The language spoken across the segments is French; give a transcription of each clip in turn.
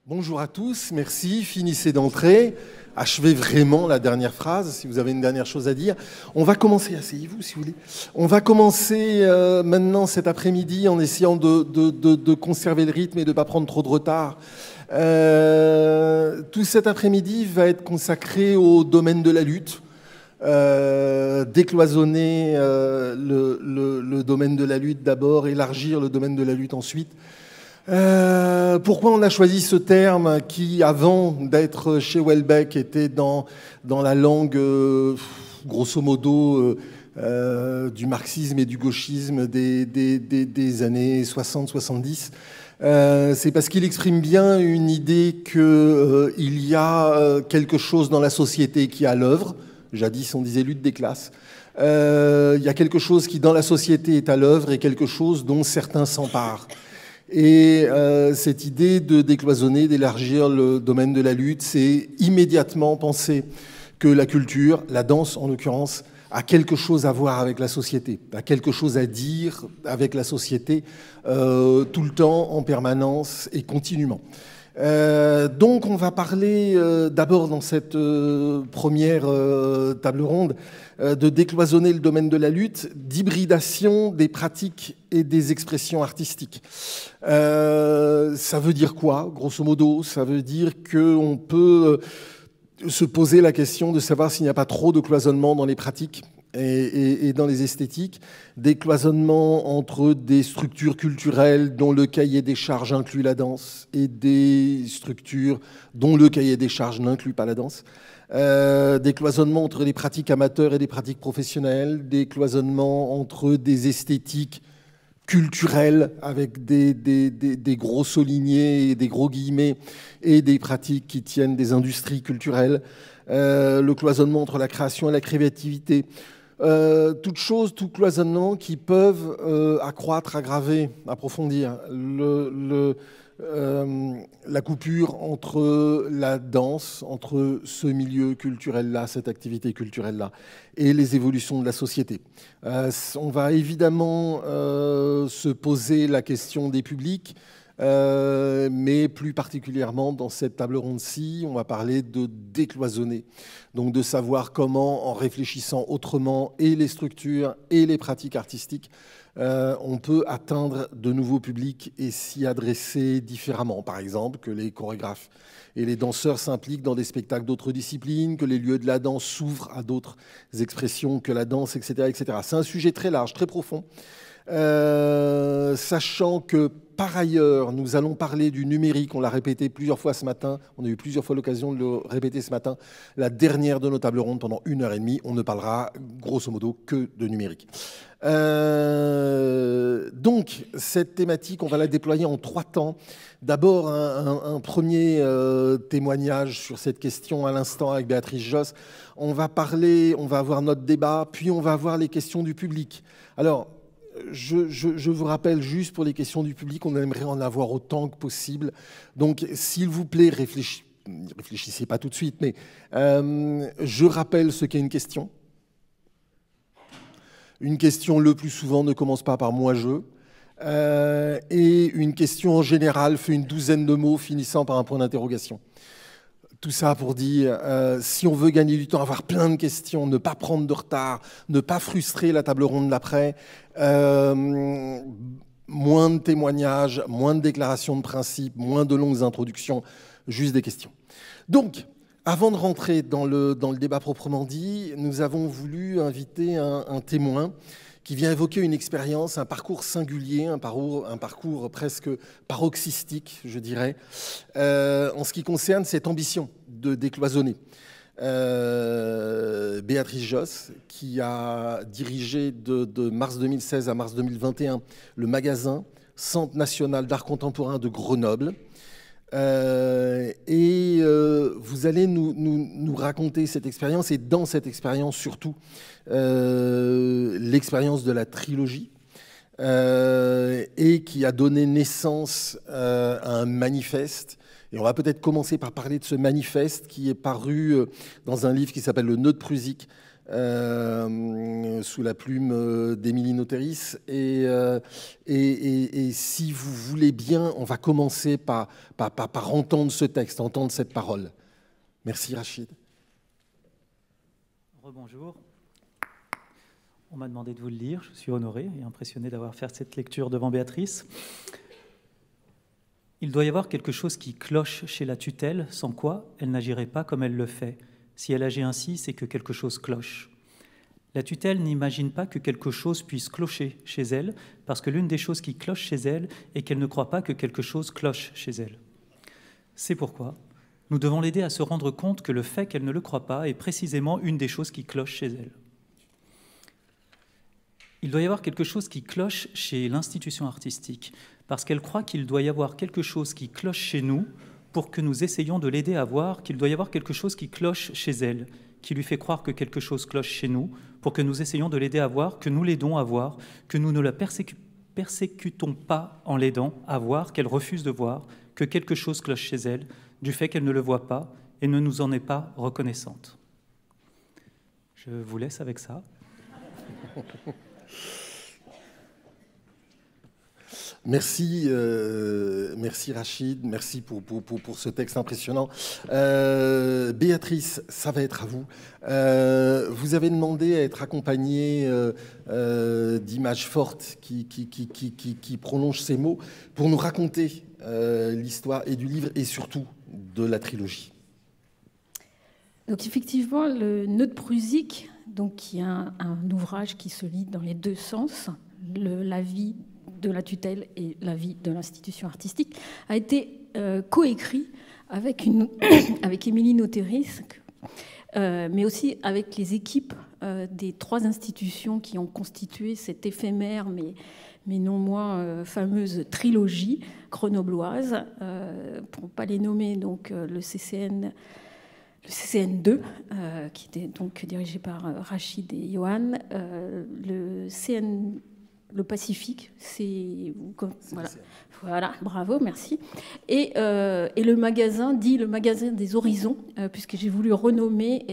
Bonjour à tous, merci, finissez d'entrer, achevez vraiment la dernière phrase, si vous avez une dernière chose à dire. On va commencer, asseyez-vous si vous voulez, on va commencer maintenant cet après-midi en essayant de conserver le rythme et de ne pas prendre trop de retard. Tout cet après-midi va être consacré au domaine de la lutte, décloisonner le domaine de la lutte d'abord, élargir le domaine de la lutte ensuite. Pourquoi on a choisi ce terme qui, avant d'être chez Houellebecq, était dans la langue, grosso modo, du marxisme et du gauchisme des années 60-70 ? C'est parce qu'il exprime bien une idée qu'il y a quelque chose dans la société qui est à l'œuvre. Jadis, on disait lutte des classes. Il y a quelque chose qui, dans la société, est à l'œuvre et quelque chose dont certains s'emparent. Et cette idée de décloisonner, d'élargir le domaine de la lutte, c'est immédiatement penser que la culture, la danse en l'occurrence, a quelque chose à voir avec la société, a quelque chose à dire avec la société tout le temps, en permanence et continuellement. Donc on va parler d'abord dans cette première table ronde de décloisonner le domaine de la lutte, d'hybridation des pratiques et des expressions artistiques. Ça veut dire quoi, grosso modo? Ça veut dire qu'on peut se poser la question de savoir s'il n'y a pas trop de cloisonnement dans les pratiques et dans les esthétiques, des cloisonnements entre des structures culturelles dont le cahier des charges inclut la danse et des structures dont le cahier des charges n'inclut pas la danse, des cloisonnements entre des pratiques amateurs et des pratiques professionnelles, des cloisonnements entre des esthétiques culturelles avec des gros soulignés et des gros guillemets et des pratiques qui tiennent des industries culturelles, le cloisonnement entre la création et la créativité. Toutes choses, tout cloisonnement qui peuvent accroître, aggraver, approfondir la coupure entre la danse, entre ce milieu culturel-là, cette activité culturelle-là, et les évolutions de la société. On va évidemment se poser la question des publics, mais plus particulièrement dans cette table ronde-ci, on va parler de décloisonner, donc de savoir comment, en réfléchissant autrement et les structures et les pratiques artistiques, on peut atteindre de nouveaux publics et s'y adresser différemment. Par exemple, que les chorégraphes et les danseurs s'impliquent dans des spectacles d'autres disciplines, que les lieux de la danse s'ouvrent à d'autres expressions que la danse, etc., etc. C'est un sujet très large, très profond, sachant que par ailleurs, nous allons parler du numérique, on l'a répété plusieurs fois ce matin, on a eu plusieurs fois l'occasion de le répéter ce matin, la dernière de nos tables rondes pendant 1h30, on ne parlera grosso modo que de numérique. Donc, cette thématique, on va la déployer en 3 temps. D'abord, un premier témoignage sur cette question à l'instant avec Béatrice Josse. On va avoir notre débat, puis on va avoir les questions du public. Alors, je vous rappelle juste pour les questions du public, on aimerait en avoir autant que possible. Donc, s'il vous plaît, réfléchissez pas tout de suite, mais je rappelle ce qu'est une question. Une question, le plus souvent, ne commence pas par « moi-je ». Et une question, en général, fait une douzaine de mots finissant par un point d'interrogation. Tout ça pour dire, si on veut gagner du temps, avoir plein de questions, ne pas prendre de retard, ne pas frustrer la table ronde d'après, moins de témoignages, moins de déclarations de principe, moins de longues introductions, juste des questions. Donc, avant de rentrer dans le débat proprement dit, nous avons voulu inviter un témoin qui vient évoquer une expérience, un parcours singulier, un parcours presque paroxystique, je dirais, en ce qui concerne cette ambition de décloisonner. Béatrice Josse, qui a dirigé de mars 2016 à mars 2021 le magasin Centre national d'art contemporain de Grenoble. Et vous allez nous raconter cette expérience, et dans cette expérience surtout l'expérience de la trilogie, et qui a donné naissance à un manifeste. Et on va peut-être commencer par parler de ce manifeste qui est paru dans un livre qui s'appelle Le Nœud de Prusique, sous la plume d'Émilie Noteris. Et si vous voulez bien, on va commencer par entendre ce texte, entendre cette parole. Merci Rachid. Rebonjour. On m'a demandé de vous le lire, je suis honoré et impressionné d'avoir fait cette lecture devant Béatrice. Il doit y avoir quelque chose qui cloche chez la tutelle, sans quoi elle n'agirait pas comme elle le fait. Si elle agit ainsi, c'est que quelque chose cloche. La tutelle n'imagine pas que quelque chose puisse clocher chez elle, parce que l'une des choses qui cloche chez elle est qu'elle ne croit pas que quelque chose cloche chez elle. C'est pourquoi nous devons l'aider à se rendre compte que le fait qu'elle ne le croit pas est précisément une des choses qui cloche chez elle. Il doit y avoir quelque chose qui cloche chez l'institution artistique, parce qu'elle croit qu'il doit y avoir quelque chose qui cloche chez nous pour que nous essayions de l'aider à voir qu'il doit y avoir quelque chose qui cloche chez elle, qui lui fait croire que quelque chose cloche chez nous, pour que nous essayions de l'aider à voir, que nous l'aidons à voir, que nous ne la persécutons pas en l'aidant à voir, qu'elle refuse de voir, que quelque chose cloche chez elle, du fait qu'elle ne le voit pas et ne nous en est pas reconnaissante. Je vous laisse avec ça. Merci, merci Rachid, merci pour ce texte impressionnant. Béatrice, ça va être à vous. Vous avez demandé à être accompagnée d'images fortes qui prolongent ces mots pour nous raconter l'histoire et du livre et surtout de la trilogie. Donc effectivement, le Nœud de Prusique, donc, qui est un ouvrage qui se lit dans les deux sens, la vie de la tutelle et la vie de l'institution artistique, a été coécrit avec Émilie Noteris, mais aussi avec les équipes des trois institutions qui ont constitué cette éphémère, mais non moins fameuse trilogie grenobloise, pour ne pas les nommer, donc le CCN2, qui était donc dirigé par Rachid et Johan, le Pacifique, voilà, bravo, merci. Et le magasin, dit le magasin des horizons, puisque j'ai voulu renommer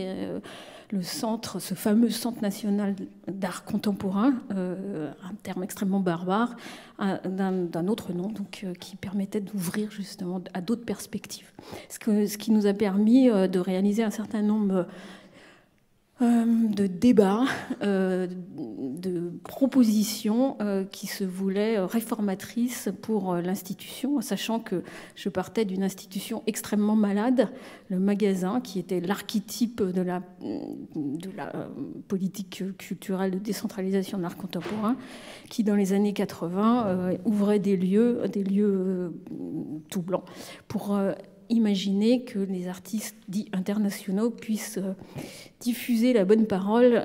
le centre, ce fameux Centre national d'art contemporain, un terme extrêmement barbare, d'un autre nom, donc, qui permettait d'ouvrir justement à d'autres perspectives. Ce qui nous a permis de réaliser un certain nombre de débats, de propositions qui se voulaient réformatrices pour l'institution, sachant que je partais d'une institution extrêmement malade, le magasin, qui était l'archétype de la politique culturelle de décentralisation de l'art contemporain, qui dans les années 80 ouvrait des lieux tout blancs pour imaginer que les artistes dits internationaux puissent diffuser la bonne parole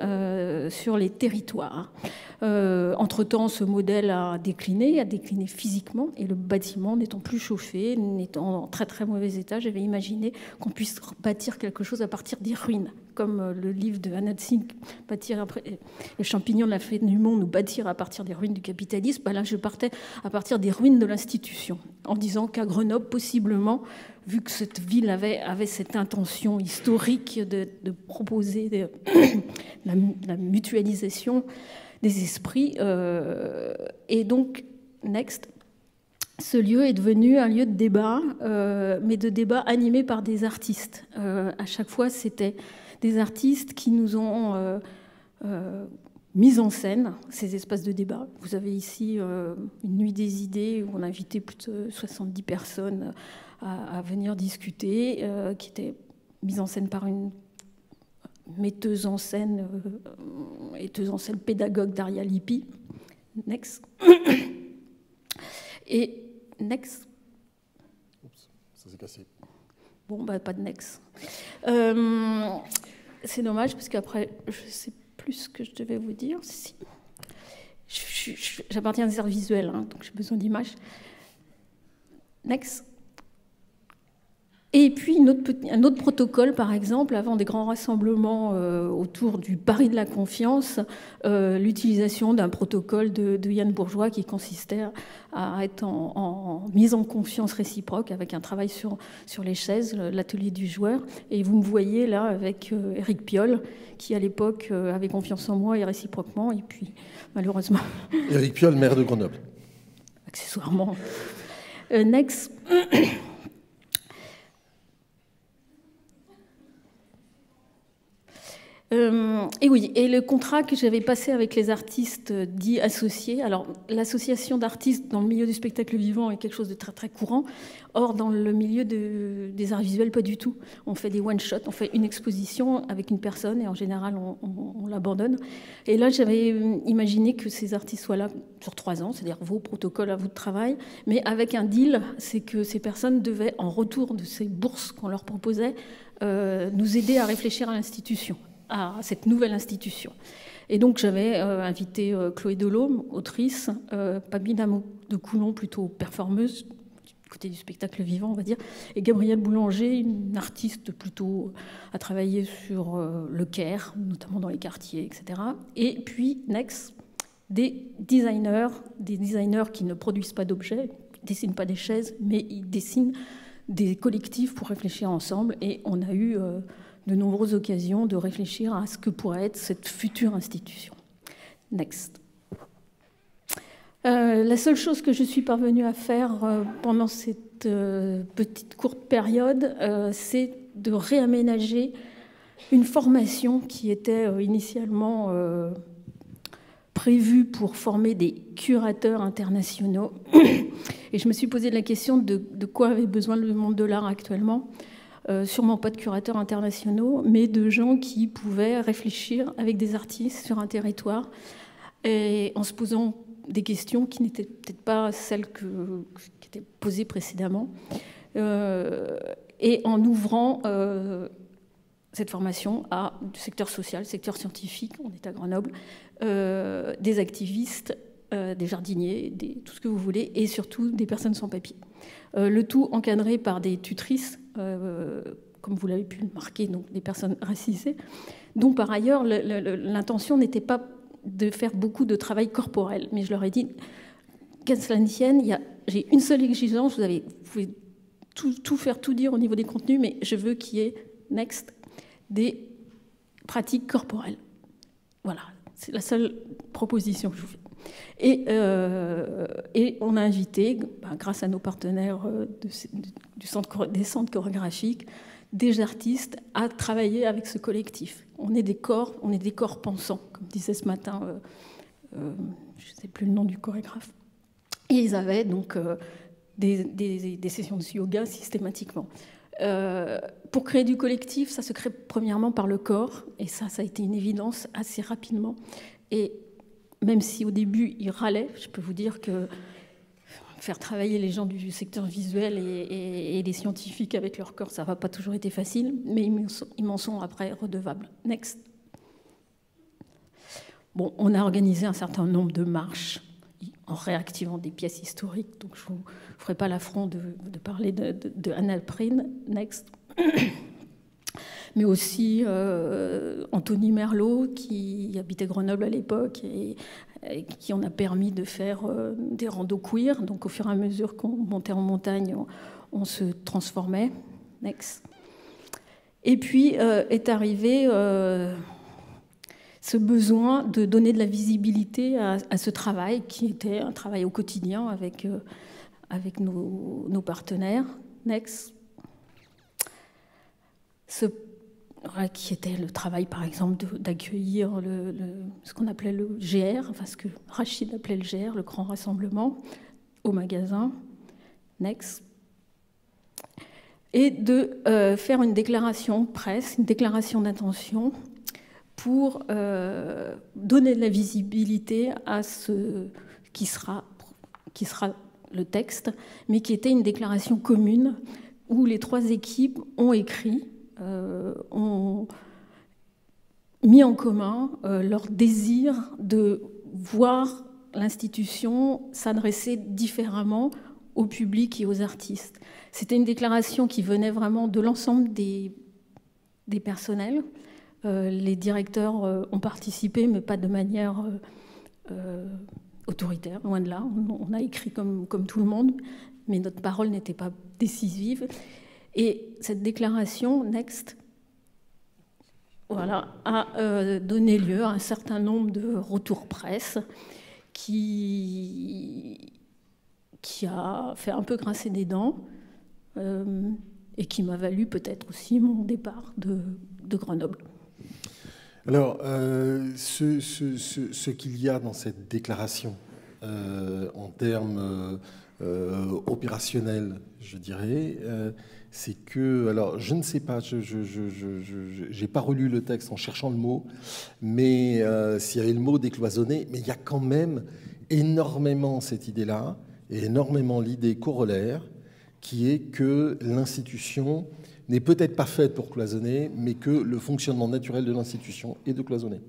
sur les territoires. Entre-temps, ce modèle a décliné physiquement, et le bâtiment n'étant plus chauffé, n'étant en très très mauvais état, j'avais imaginé qu'on puisse bâtir quelque chose à partir des ruines, comme le livre de Anna Tsing, bâtir après les champignons de la fête du monde, ou bâtir à partir des ruines du capitalisme. Là, je partais à partir des ruines de l'institution, en disant qu'à Grenoble, possiblement, vu que cette ville avait cette intention historique de proposer la mutualisation des esprits. Et donc, Next, ce lieu est devenu un lieu de débat, mais de débat animé par des artistes. À chaque fois, c'était des artistes qui nous ont mis en scène ces espaces de débat. Vous avez ici une nuit des idées où on a invité plus de 70 personnes à venir discuter, qui était mise en scène par une metteuse en scène pédagogue, Daria Lippi. Next. Et next. Oups, ça s'est cassé. Bon, pas de next. C'est dommage, parce qu'après, je ne sais plus ce que je devais vous dire. Si. J'appartiens à des arts visuels, hein, donc j'ai besoin d'images. Next. Et puis un autre protocole, par exemple, avant des grands rassemblements autour du pari de la confiance, l'utilisation d'un protocole de Yann Bourgeois qui consistait à être en mise en confiance réciproque avec un travail sur les chaises, l'atelier du joueur. Et vous me voyez là avec Éric Piolle, qui à l'époque avait confiance en moi et réciproquement, et puis malheureusement... Éric Piolle, maire de Grenoble. Accessoirement. Next. Et oui, et le contrat que j'avais passé avec les artistes dits associés, alors l'association d'artistes dans le milieu du spectacle vivant est quelque chose de très très courant, or dans le milieu des arts visuels, pas du tout. On fait des one-shots, on fait une exposition avec une personne et en général on l'abandonne. Et là j'avais imaginé que ces artistes soient là sur 3 ans, c'est-à-dire vos protocoles à vous de travail, mais avec un deal, c'est que ces personnes devaient, en retour de ces bourses qu'on leur proposait, nous aider à réfléchir à l'institution, à cette nouvelle institution. Et donc j'avais invité Chloé Delhomme, autrice, Pamina de Coulon, plutôt performeuse, du côté du spectacle vivant, on va dire, et Gabrielle Boulanger, une artiste plutôt à travailler sur le Caire, notamment dans les quartiers, etc. Et puis, next, des designers qui ne produisent pas d'objets, ils ne dessinent pas des chaises, mais ils dessinent des collectifs pour réfléchir ensemble. Et on a eu de nombreuses occasions de réfléchir à ce que pourrait être cette future institution. Next. La seule chose que je suis parvenue à faire pendant cette petite courte période, c'est de réaménager une formation qui était initialement prévue pour former des curateurs internationaux. Et je me suis posé la question de quoi avait besoin le monde de l'art actuellement. Sûrement pas de curateurs internationaux, mais de gens qui pouvaient réfléchir avec des artistes sur un territoire et en se posant des questions qui n'étaient peut-être pas celles qui étaient posées précédemment, et en ouvrant cette formation à du secteur social, secteur scientifique, on est à Grenoble, des activistes, des jardiniers, tout ce que vous voulez, et surtout des personnes sans papier. Le tout encadré par des tutrices, comme vous l'avez pu le marquer, donc des personnes racisées, dont par ailleurs l'intention n'était pas de faire beaucoup de travail corporel. Mais je leur ai dit, qu'à cela ne tienne, j'ai une seule exigence, vous pouvez tout faire, tout dire au niveau des contenus, mais je veux qu'il y ait, next, des pratiques corporelles. Voilà, c'est la seule proposition que je vous fais. Et on a invité, grâce à nos partenaires des centres chorégraphiques, des artistes à travailler avec ce collectif. On est des corps pensants, comme disait ce matin, je ne sais plus le nom du chorégraphe. Et ils avaient donc des sessions de yoga systématiquement. Pour créer du collectif, ça se crée premièrement par le corps, et ça a été une évidence assez rapidement. Et même si au début ils râlaient, je peux vous dire que faire travailler les gens du secteur visuel et les scientifiques avec leur corps, ça n'a pas toujours été facile, mais ils m'en sont après redevables. Next. Bon, on a organisé un certain nombre de marches en réactivant des pièces historiques, donc je ne vous ferai pas l'affront de parler de Anna Prine. Next. Mais aussi Anthony Merlot, qui habitait Grenoble à l'époque et qui en a permis de faire des randos queer. Donc au fur et à mesure qu'on montait en montagne, on se transformait. Next. Et puis est arrivé ce besoin de donner de la visibilité à ce travail, qui était un travail au quotidien avec nos partenaires. Next. Qui était le travail, par exemple, d'accueillir ce qu'on appelait le GR, enfin ce que Rachid appelait le GR, le grand rassemblement, au magasin. Next. Et de faire une déclaration presse, une déclaration d'intention pour donner de la visibilité à ce qui sera le texte, mais qui était une déclaration commune où les 3 équipes ont écrit, ont mis en commun leur désir de voir l'institution s'adresser différemment au public et aux artistes. C'était une déclaration qui venait vraiment de l'ensemble des personnels. Les directeurs ont participé, mais pas de manière autoritaire, loin de là. On a écrit comme tout le monde, mais notre parole n'était pas décisive. Et cette déclaration, Next, voilà, a donné lieu à un certain nombre de retours presse qui a fait un peu grincer des dents et qui m'a valu peut-être aussi mon départ de Grenoble. Alors, ce qu'il y a dans cette déclaration, en termes opérationnels, je dirais, c'est que, alors, je ne sais pas, je n'ai pas relu le texte en cherchant le mot, mais s'il y avait le mot décloisonné, mais il y a quand même énormément cette idée-là, et énormément l'idée corollaire, qui est que l'institution n'est peut-être pas faite pour cloisonner, mais que le fonctionnement naturel de l'institution est de cloisonner.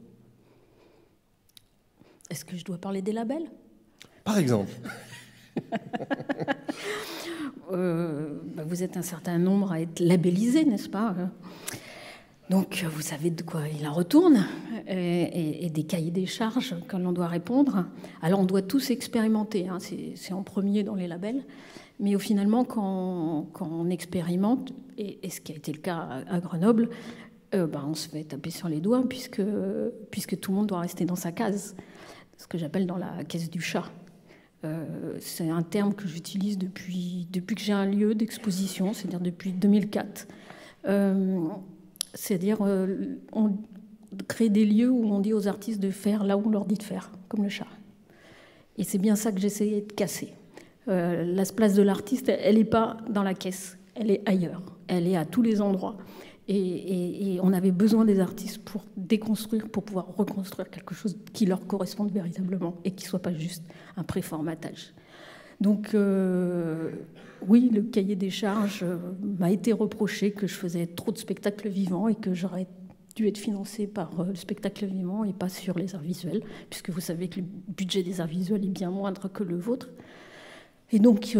Est-ce que je dois parler des labels ? Par exemple. Vous êtes un certain nombre à être labellisés, n'est-ce pas ? Donc, vous savez de quoi il en retourne, et des cahiers des charges quand l'on doit répondre. Alors, on doit tous expérimenter, hein, c'est en premier dans les labels. Mais finalement, quand on expérimente, et ce qui a été le cas à Grenoble, on se fait taper sur les doigts puisque tout le monde doit rester dans sa case, ce que j'appelle dans la caisse du chat. C'est un terme que j'utilise depuis que j'ai un lieu d'exposition, c'est-à-dire depuis 2004. C'est-à-dire on crée des lieux où on dit aux artistes de faire là où on leur dit de faire, comme le chat. Et c'est bien ça que j'essayais de casser. La place de l'artiste, elle n'est pas dans la caisse, elle est ailleurs, elle est à tous les endroits. Et on avait besoin des artistes pour déconstruire, pour pouvoir reconstruire quelque chose qui leur corresponde véritablement et qui ne soit pas juste un préformatage. Donc oui, le cahier des charges m'a été reproché que je faisais trop de spectacles vivants et que j'aurais dû être financée par le spectacle vivant et pas sur les arts visuels, puisque vous savez que le budget des arts visuels est bien moindre que le vôtre. Et donc,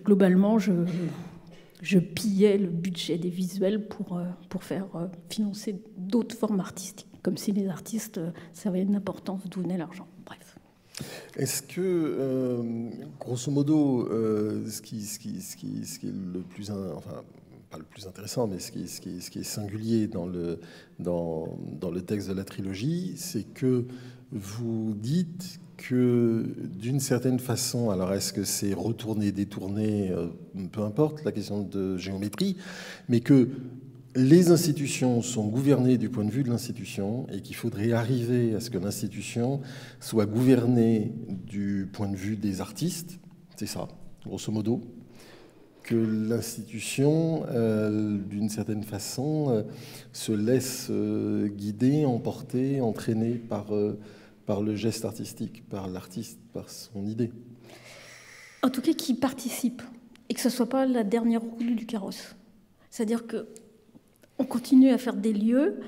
globalement, je pillais le budget des visuels pour faire financer d'autres formes artistiques, comme si les artistes savaient l'importance d'où venait l'argent. Bref. Est-ce que, grosso modo, ce qui est le plus, enfin, pas le plus intéressant, mais ce qui est singulier dans le texte de la trilogie, c'est que vous dites que d'une certaine façon, alors est-ce que c'est retourné, détourné, peu importe la question de géométrie, mais que les institutions sont gouvernées du point de vue de l'institution et qu'il faudrait arriver à ce que l'institution soit gouvernée du point de vue des artistes, c'est ça, grosso modo, que l'institution, d'une certaine façon, se laisse guider, emporter, entraîner par le geste artistique, par l'artiste, par son idée. En tout cas, qui participe, et que ce ne soit pas la dernière roue du carrosse. C'est-à-dire qu'on continue à faire des lieux,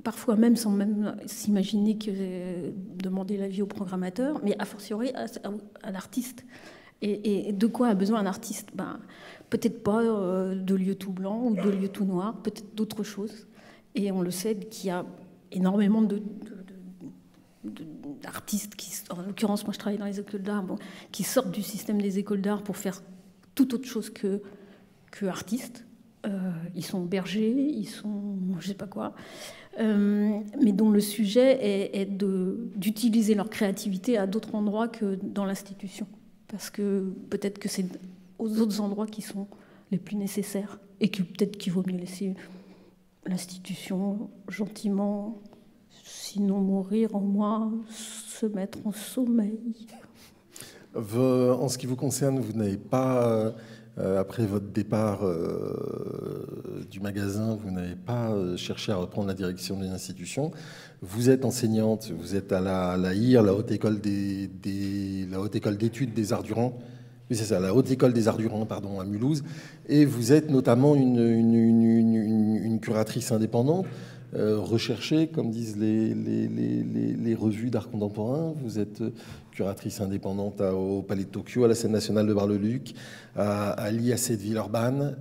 parfois même sans même s'imaginer que demander l'avis au programmateur, mais a fortiori à l'artiste. Et de quoi a besoin un artiste ? Peut-être pas de lieux tout blancs ou de lieux tout noirs, peut-être d'autres choses. Et on le sait qu'il y a énormément d'artistes qui, en l'occurrence, moi je travaille dans les écoles d'art, qui sortent du système des écoles d'art pour faire tout autre chose que artistes. Ils sont bergers, ils sont je sais pas quoi, mais dont le sujet est d'utiliser leur créativité à d'autres endroits que dans l'institution. Parce que peut-être que c'est aux autres endroits qui sont les plus nécessaires et que peut-être qu'il vaut mieux laisser l'institution gentiment, sinon mourir, au moins se mettre en sommeil. En ce qui vous concerne, vous n'avez pas, après votre départ du magasin, vous n'avez pas cherché à reprendre la direction de l'institution. Vous êtes enseignante, vous êtes à la HIR, la Haute École d'études des Arts Durand. Oui, c'est ça, la Haute École des Arts Durand, pardon, à Mulhouse. Et vous êtes notamment une curatrice indépendante. recherché, comme disent les revues d'art contemporain. Vous êtes curatrice indépendante au Palais de Tokyo, à la Scène nationale de Bar-le-Duc, à l'IAC de Villeurbanne.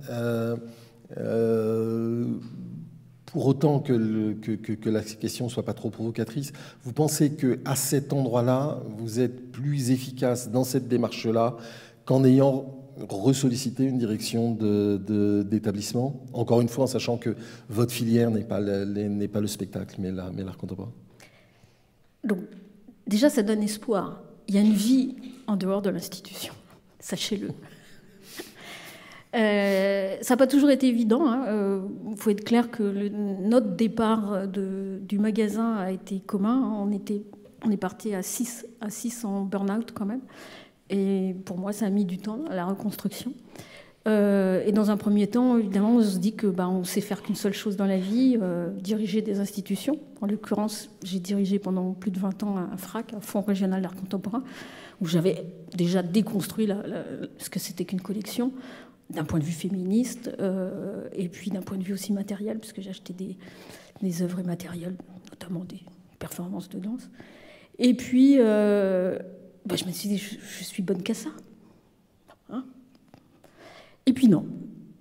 Pour autant que la question ne soit pas trop provocatrice, vous pensez qu'à cet endroit-là, vous êtes plus efficace dans cette démarche-là qu'en ayant ressollicité une direction d'établissement, encore une fois en sachant que votre filière n'est pas le spectacle, mais l'art contemporain? Donc, déjà, ça donne espoir. Il y a une vie en dehors de l'institution, sachez-le. Ça n'a pas toujours été évident. Il faut être clair que notre départ du magasin a été commun. On est parti à 6 en burn-out quand même. Et pour moi, ça a mis du temps à la reconstruction. Et dans un premier temps, évidemment, on se dit que on sait faire qu'une seule chose dans la vie, diriger des institutions. En l'occurrence, j'ai dirigé pendant plus de 20 ans un FRAC, un Fonds régional d'art contemporain, où j'avais déjà déconstruit ce que c'était qu'une collection, d'un point de vue féministe, et puis d'un point de vue aussi matériel, puisque j'ai acheté des œuvres immatérielles, notamment des performances de danse. Et puis, je me suis dit, je suis bonne qu'à ça. Hein? Et puis non.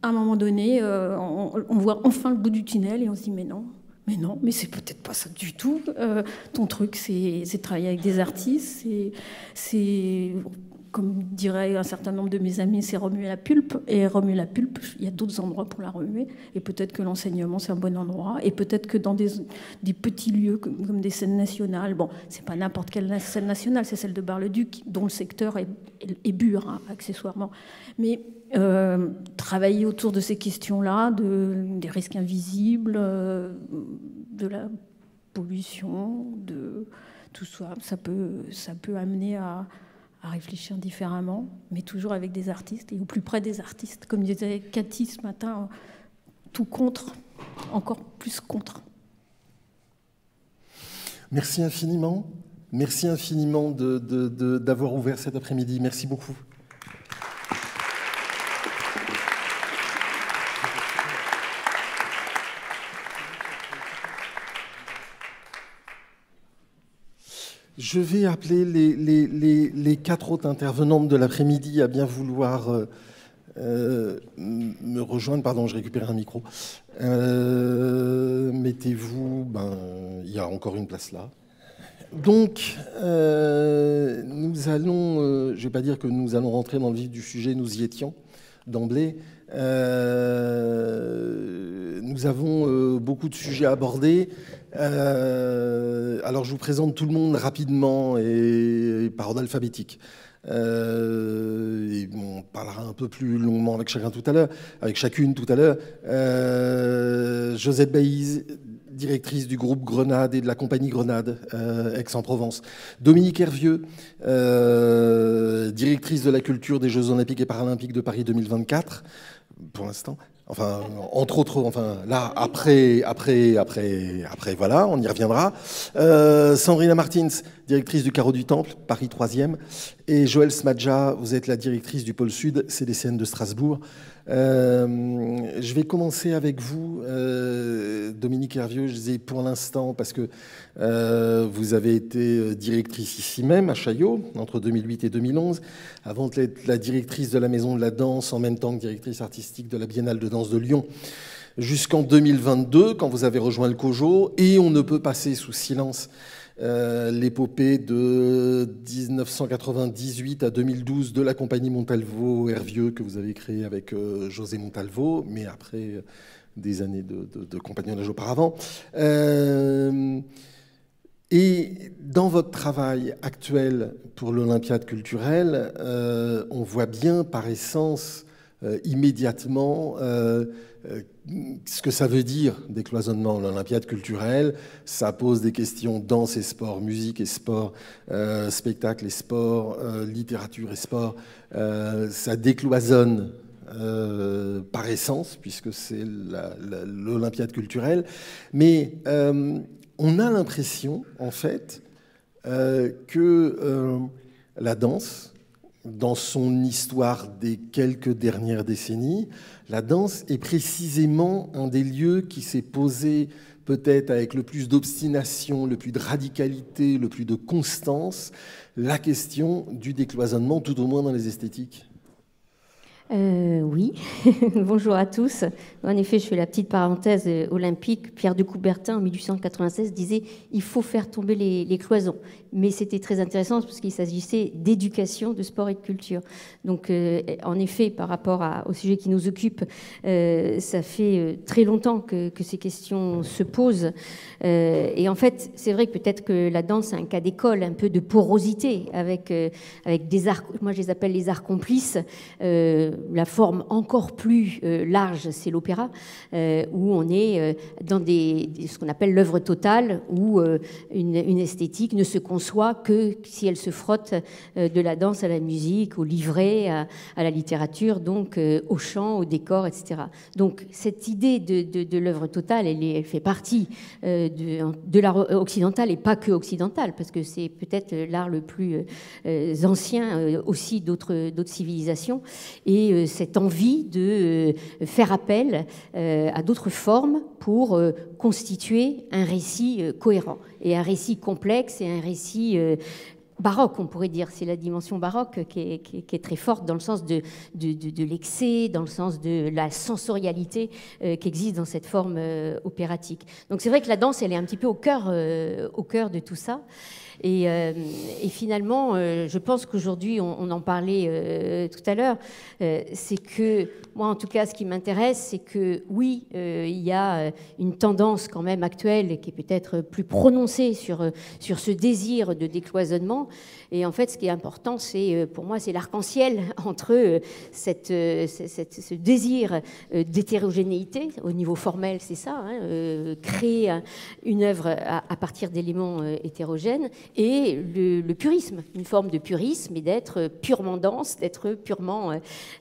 À un moment donné, on voit enfin le bout du tunnel et on se dit, mais non, mais c'est peut-être pas ça du tout. Ton truc, c'est travailler avec des artistes, c'est comme dirait un certain nombre de mes amis, c'est remuer la pulpe. Et remuer la pulpe, il y a d'autres endroits pour la remuer. Et peut-être que l'enseignement, c'est un bon endroit. Et peut-être que dans des petits lieux comme des scènes nationales, c'est pas n'importe quelle scène nationale, c'est celle de Bar-le-Duc, dont le secteur est bure, accessoirement. Mais travailler autour de ces questions-là, des risques invisibles, de la pollution, de tout ça, ça peut amener à réfléchir différemment, mais toujours avec des artistes et au plus près des artistes. Comme disait Cathy ce matin, tout contre, encore plus contre. Merci infiniment. Merci infiniment d'avoir ouvert cet après-midi. Merci beaucoup. Je vais appeler les 4 autres intervenantes de l'après-midi à bien vouloir me rejoindre. Pardon, je récupère un micro. Mettez-vous, il y a encore une place là. Donc, nous allons, je ne vais pas dire que nous allons rentrer dans le vif du sujet, nous y étions d'emblée. Nous avons beaucoup de sujets à aborder. Alors, je vous présente tout le monde rapidement et par ordre alphabétique. Et on parlera un peu plus longuement avec chacune tout à l'heure. Josette Baïz, directrice du groupe Grenade et de la compagnie Grenade, Aix-en-Provence. Dominique Hervieux, directrice de la culture des Jeux Olympiques et Paralympiques de Paris 2024, pour l'instant. Enfin, entre autres, là, après, voilà, on y reviendra. Sandrina Martins, directrice du Carreau du Temple, Paris 3e. Et Joël Smadja, vous êtes la directrice du Pôle Sud, CDCN de Strasbourg. Je vais commencer avec vous, Dominique Hervieux. Je disais pour l'instant, parce que vous avez été directrice ici même, à Chaillot, entre 2008 et 2011, avant d'être la directrice de la Maison de la Danse, en même temps que directrice artistique de la Biennale de danse de Lyon, jusqu'en 2022, quand vous avez rejoint le COJO. Et on ne peut passer sous silence l'épopée de 1998 à 2012 de la compagnie Montalvo-Hervieux que vous avez créée avec José Montalvo, mais après des années de compagnonnage auparavant. Et dans votre travail actuel pour l'Olympiade culturelle, on voit bien par essence immédiatement ce que ça veut dire décloisonnement. L'Olympiade culturelle, ça pose des questions danse et sport, musique et sport, spectacle et sport, littérature et sport. Ça décloisonne par essence, puisque c'est l'Olympiade culturelle. Mais on a l'impression, en fait, que la danse, dans son histoire des quelques dernières décennies, la danse est précisément un des lieux qui s'est posé peut-être avec le plus d'obstination, le plus de radicalité, le plus de constance, la question du décloisonnement, tout au moins dans les esthétiques. Oui, bonjour à tous. En effet, je fais la petite parenthèse olympique. Pierre de Coubertin, en 1896, disait « il faut faire tomber les cloisons ». Mais c'était très intéressant parce qu'il s'agissait d'éducation, de sport et de culture. Donc, en effet, par rapport au sujet qui nous occupe, ça fait très longtemps que ces questions se posent. Et en fait, c'est vrai que peut-être que la danse a un cas d'école, un peu de porosité avec des arts, moi je les appelle les arts complices. La forme encore plus large, c'est l'opéra, où on est dans ce qu'on appelle l'œuvre totale, où une esthétique ne se conçoit que si elle se frotte de la danse à la musique, au livret, à la littérature, donc au chant, au décor, etc. Donc cette idée de l'œuvre totale, elle fait partie de l'art occidental, et pas que occidental, parce que c'est peut-être l'art le plus ancien aussi d'autres civilisations. Et cette envie de faire appel à d'autres formes pour constituer un récit cohérent, et un récit complexe, et un récit baroque, on pourrait dire. C'est la dimension baroque qui est très forte dans le sens de l'excès, dans le sens de la sensorialité qui existe dans cette forme opératique. Donc c'est vrai que la danse, elle est un petit peu au cœur de tout ça. Et finalement, je pense qu'aujourd'hui, on en parlait tout à l'heure, c'est que, moi en tout cas, ce qui m'intéresse, c'est que oui, il y a une tendance quand même actuelle qui est peut-être plus prononcée sur ce désir de décloisonnement. Et en fait, ce qui est important, pour moi, c'est l'arc-en-ciel entre ce désir d'hétérogénéité, au niveau formel, c'est ça, hein, créer une œuvre à partir d'éléments hétérogènes, et le purisme, une forme de purisme, et d'être purement dense, d'être purement...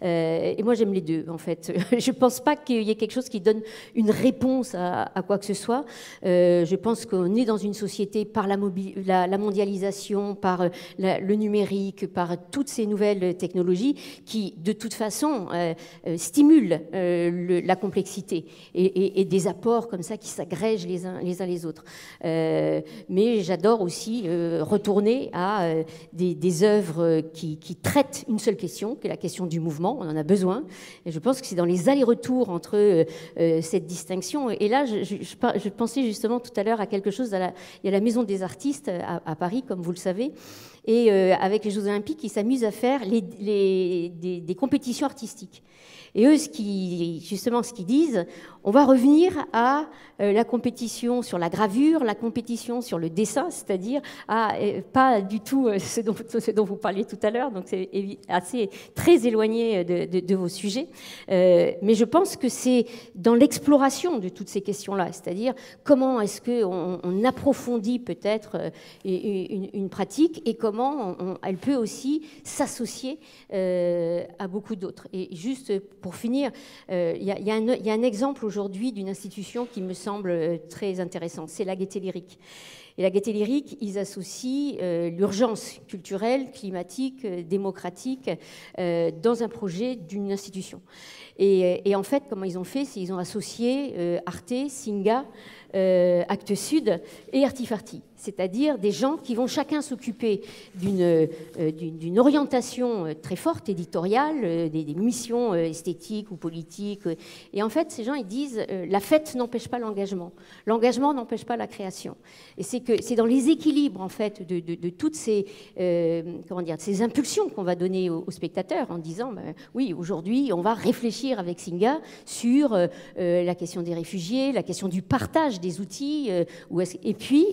et moi, j'aime les deux, en fait. Je ne pense pas qu'il y ait quelque chose qui donne une réponse à quoi que ce soit. Je pense qu'on est dans une société par la mondialisation, par le numérique, par toutes ces nouvelles technologies qui, de toute façon, stimulent la complexité et des apports comme ça qui s'agrègent les uns les autres. Mais j'adore aussi retourner à des œuvres qui traitent une seule question, qui est la question du mouvement. On en a besoin. Et je pense que c'est dans les allers-retours entre cette distinction. Et là, je pensais justement tout à l'heure à quelque chose. Il y a la Maison des artistes à Paris, comme vous le savez. Et avec les Jeux Olympiques, ils s'amusent à faire des compétitions artistiques. Et eux, ce qu'ils disent, on va revenir à la compétition sur la gravure, la compétition sur le dessin, c'est-à-dire pas du tout ce dont vous parliez tout à l'heure, donc c'est assez très éloigné de vos sujets. Mais je pense que c'est dans l'exploration de toutes ces questions-là, c'est-à-dire comment est-ce qu'on approfondit peut-être une pratique, et comment elle peut aussi s'associer à beaucoup d'autres. Et juste pour finir, il y a un exemple aujourd'hui d'une institution qui me semble très intéressante, c'est la Gaîté Lyrique. Et la Gaîté Lyrique, ils associent l'urgence culturelle, climatique, démocratique dans un projet d'une institution. Et en fait, comment ils ont fait, c'est qu'ils ont associé Arte, Singa, Actes Sud et Artifarti, c'est-à-dire des gens qui vont chacun s'occuper d'une orientation très forte, éditoriale, des missions esthétiques ou politiques. Et en fait, ces gens, ils disent la fête n'empêche pas l'engagement n'empêche pas la création. Et c'est dans les équilibres, en fait, de toutes ces, ces impulsions qu'on va donner aux spectateurs en disant, oui, aujourd'hui, on va réfléchir avec Singa sur la question des réfugiés, la question du partage des outils, et puis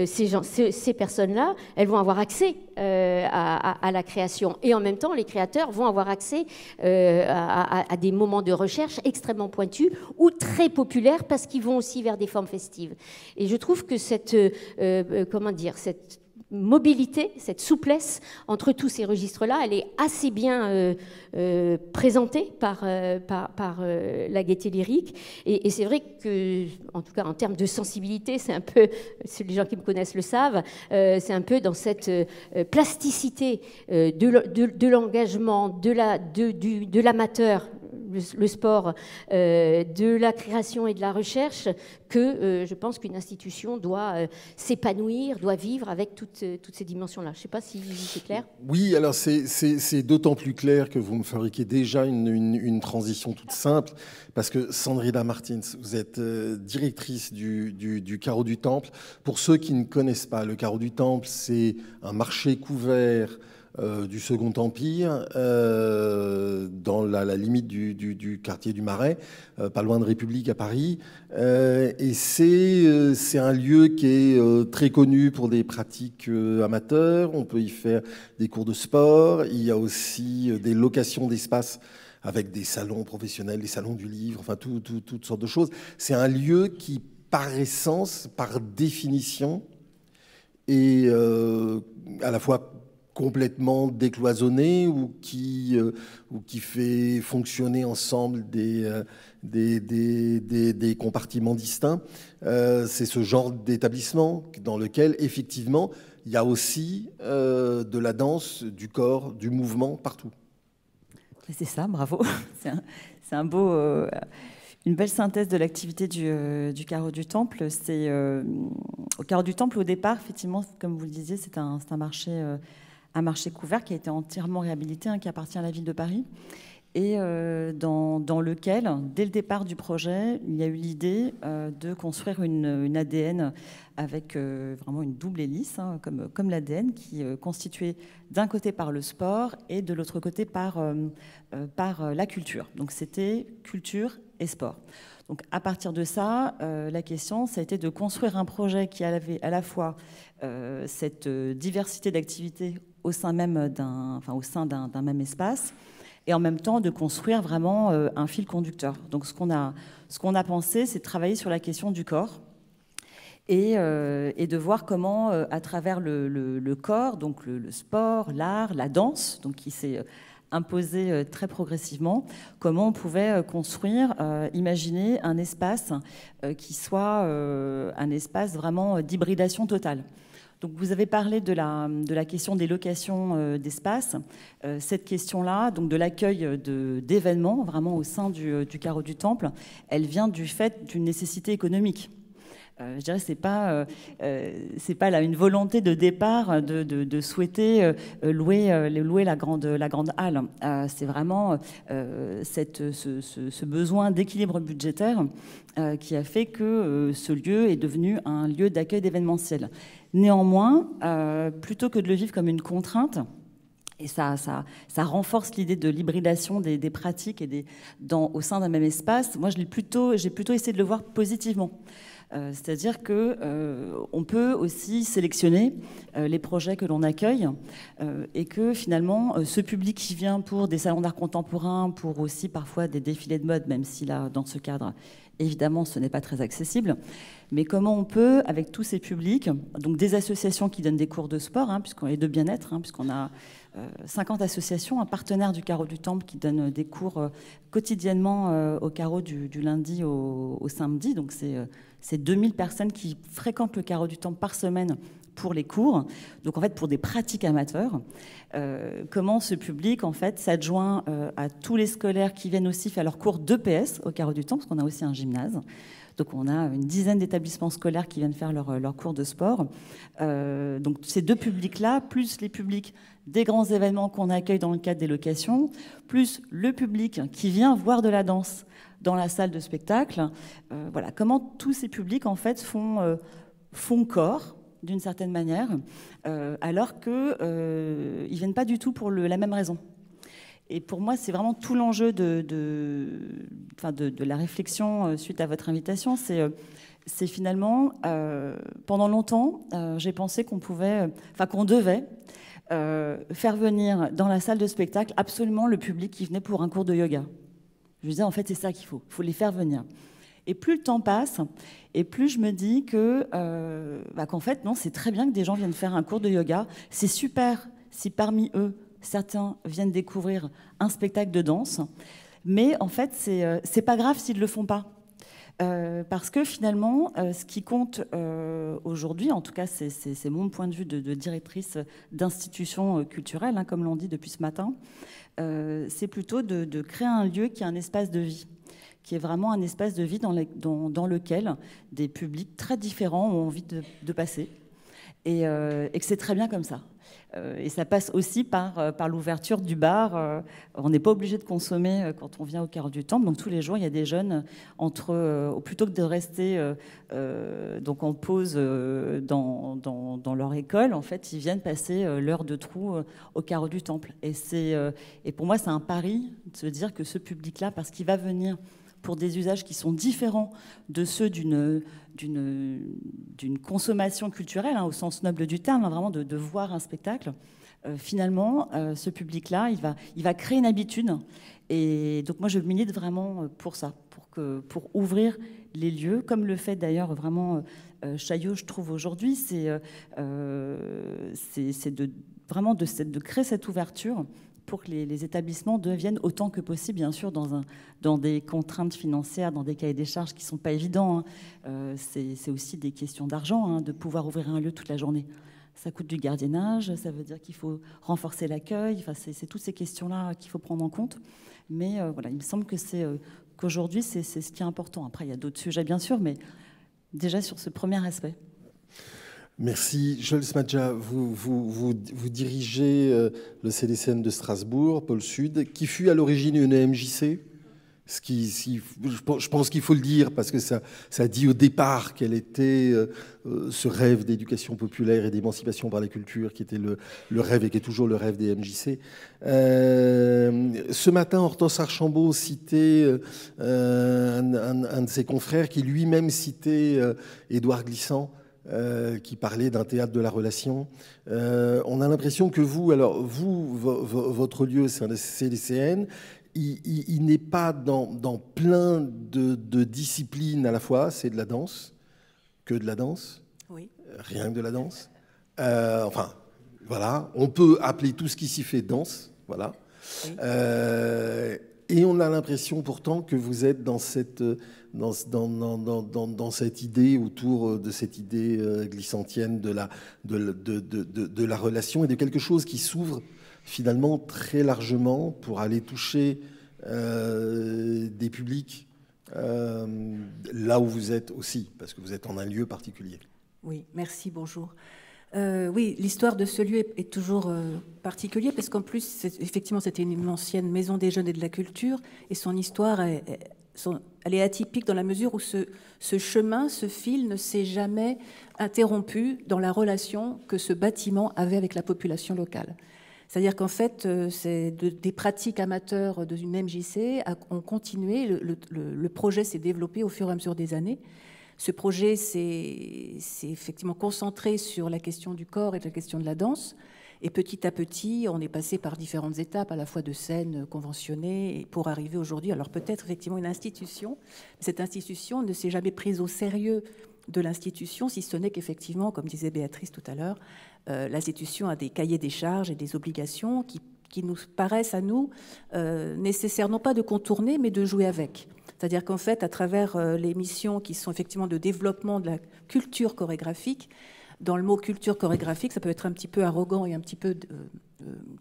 ces personnes-là, elles vont avoir accès à la création, et en même temps les créateurs vont avoir accès à des moments de recherche extrêmement pointus ou très populaires, parce qu'ils vont aussi vers des formes festives. Et je trouve que cette mobilité, cette souplesse entre tous ces registres-là, elle est assez bien présentée par la Gaîté Lyrique. Et c'est vrai que, en tout cas en termes de sensibilité, c'est un peu, les gens qui me connaissent le savent, c'est un peu dans cette plasticité de l'engagement, de l'amateur, le sport, de la création et de la recherche, que je pense qu'une institution doit s'épanouir, doit vivre avec toutes ces dimensions-là. Je ne sais pas si c'est clair. Oui, alors c'est d'autant plus clair que vous me fabriquez déjà une transition toute simple, parce que Sandrina Martins, vous êtes directrice du Carreau du Temple. Pour ceux qui ne connaissent pas, le Carreau du Temple, c'est un marché couvert du Second Empire, dans la limite du quartier du Marais, pas loin de République à Paris. Et c'est un lieu qui est très connu pour des pratiques amateurs. On peut y faire des cours de sport. Il y a aussi des locations d'espace avec des salons professionnels, des salons du livre, enfin toutes sortes de choses. C'est un lieu qui, par essence, par définition, est à la fois complètement décloisonné ou qui fait fonctionner ensemble des compartiments distincts. C'est ce genre d'établissement dans lequel, effectivement, il y a aussi de la danse, du corps, du mouvement partout. C'est ça, bravo. C'est un beau... une belle synthèse de l'activité du Carreau du Temple. Au Carreau du Temple, au départ, effectivement, comme vous le disiez, c'est un marché couvert qui a été entièrement réhabilité, qui appartient à la ville de Paris, et dans lequel, dès le départ du projet, il y a eu l'idée de construire une ADN avec vraiment une double hélice, comme l'ADN, qui est constituée d'un côté par le sport et de l'autre côté par la culture. Donc c'était culture et sport. Donc à partir de ça, la question, ça a été de construire un projet qui avait à la fois cette diversité d'activités au sein d'un même espace, et en même temps de construire vraiment un fil conducteur. Donc ce qu'on a pensé, c'est de travailler sur la question du corps et de voir comment, à travers le corps, donc le sport, l'art, la danse, donc qui s'est imposé très progressivement, comment on pouvait construire, imaginer un espace qui soit un espace vraiment d'hybridation totale. Donc vous avez parlé de la question des locations d'espace. Cette question-là, donc de l'accueil d'événements vraiment au sein du Carreau du Temple, elle vient du fait d'une nécessité économique. Je dirais c'est pas là une volonté de départ de souhaiter louer la grande halle. C'est vraiment ce besoin d'équilibre budgétaire qui a fait que ce lieu est devenu un lieu d'accueil d'événementiel. Néanmoins, plutôt que de le vivre comme une contrainte, et ça renforce l'idée de l'hybridation des pratiques au sein d'un même espace, moi j'ai plutôt essayé de le voir positivement. C'est-à-dire qu'on peut aussi sélectionner les projets que l'on accueille et que finalement ce public qui vient pour des salons d'art contemporain, pour aussi parfois des défilés de mode, même si là dans ce cadre évidemment ce n'est pas très accessible, mais comment on peut avec tous ces publics, donc des associations qui donnent des cours de sport et de bien-être, puisqu'on a 50 associations, un partenaire du Carreau du Temple qui donne des cours quotidiennement au Carreau du lundi au samedi. Donc c'est 2000 personnes qui fréquentent le Carreau du Temple par semaine pour les cours. Donc en fait pour des pratiques amateurs. Comment ce public en fait s'adjoint à tous les scolaires qui viennent aussi faire leurs cours d'EPS au Carreau du Temple, parce qu'on a aussi un gymnase. Donc on a une dizaine d'établissements scolaires qui viennent faire leurs cours de sport. Donc ces deux publics-là, plus les publics des grands événements qu'on accueille dans le cadre des locations, plus le public qui vient voir de la danse dans la salle de spectacle. Voilà, comment tous ces publics en fait font corps d'une certaine manière, alors qu'ils ne viennent pas du tout pour la même raison. Et pour moi, c'est vraiment tout l'enjeu de la réflexion suite à votre invitation. C'est finalement, pendant longtemps, j'ai pensé qu'on devait faire venir dans la salle de spectacle absolument le public qui venait pour un cours de yoga. Je me disais, en fait, c'est ça qu'il faut. Il faut les faire venir. Et plus le temps passe, et plus je me dis qu'en fait, non, c'est très bien que des gens viennent faire un cours de yoga. C'est super si parmi eux, certains viennent découvrir un spectacle de danse. Mais en fait, c'est pas grave s'ils ne le font pas. Parce que finalement, ce qui compte aujourd'hui, en tout cas c'est mon point de vue de directrice d'institution culturelle, hein, comme l'on dit depuis ce matin, c'est plutôt de créer un lieu qui est un espace de vie, qui est vraiment un espace de vie dans lequel des publics très différents ont envie de passer, et que c'est très bien comme ça. Et ça passe aussi par l'ouverture du bar. On n'est pas obligé de consommer quand on vient au Carreau du Temple. Donc tous les jours, il y a des jeunes plutôt que de rester donc en pause dans leur école, en fait, ils viennent passer l'heure de trou au Carreau du Temple. Et pour moi, c'est un pari de se dire que ce public-là, parce qu'il va venir pour des usages qui sont différents de ceux d'une consommation culturelle, hein, au sens noble du terme, hein, vraiment de voir un spectacle. Finalement, ce public-là, il va créer une habitude. Et donc moi, je milite vraiment pour ça, pour ouvrir les lieux, comme le fait d'ailleurs vraiment Chaillot, je trouve, aujourd'hui, c'est de créer cette ouverture pour que les établissements deviennent autant que possible, bien sûr, dans des contraintes financières, dans des cahiers des charges qui ne sont pas évidents. Hein. C'est aussi des questions d'argent, hein, de pouvoir ouvrir un lieu toute la journée. Ça coûte du gardiennage, ça veut dire qu'il faut renforcer l'accueil. Enfin, c'est toutes ces questions-là qu'il faut prendre en compte. Mais voilà, il me semble qu'aujourd'hui, c'est ce qui est important. Après, il y a d'autres sujets, bien sûr, mais déjà sur ce premier aspect. Merci. Joël Smadja, vous dirigez le CDCN de Strasbourg, Pôle Sud, qui fut à l'origine une MJC. Je pense qu'il faut le dire, parce que ça dit au départ quel était ce rêve d'éducation populaire et d'émancipation par la culture, qui était le rêve et qui est toujours le rêve des MJC. Ce matin, Hortense Archambault citait un de ses confrères qui lui-même citait Édouard Glissant, qui parlait d'un théâtre de la relation. On a l'impression que votre lieu, c'est un CDCN, il n'est pas dans plein de disciplines à la fois. C'est de la danse, que de la danse, oui. Rien que de la danse. Enfin, voilà, on peut appeler tout ce qui s'y fait danse, voilà. Oui. Et on a l'impression pourtant que vous êtes dans cette idée, autour de cette idée glissantienne de la relation et de quelque chose qui s'ouvre finalement très largement pour aller toucher des publics là où vous êtes aussi, parce que vous êtes en un lieu particulier. Oui, merci, bonjour. Oui, l'histoire de ce lieu est toujours particulière, parce qu'en plus, effectivement, c'était une ancienne maison des jeunes et de la culture, et son histoire, elle est atypique dans la mesure où ce chemin, ce fil ne s'est jamais interrompu dans la relation que ce bâtiment avait avec la population locale. C'est-à-dire qu'en fait, des pratiques amateurs d'une MJC ont continué, le projet s'est développé au fur et à mesure des années. Ce projet s'est effectivement concentré sur la question du corps et la question de la danse. Et petit à petit, on est passé par différentes étapes, à la fois de scènes conventionnées, pour arriver aujourd'hui. Alors peut-être effectivement une institution. Cette institution ne s'est jamais prise au sérieux de l'institution, si ce n'est qu'effectivement, comme disait Béatrice tout à l'heure, l'institution a des cahiers des charges et des obligations qui nous paraissent à nous nécessaires, non pas de contourner, mais de jouer avec. C'est-à-dire qu'en fait, à travers les missions qui sont effectivement de développement de la culture chorégraphique, dans le mot culture chorégraphique, ça peut être un petit peu arrogant et un petit peu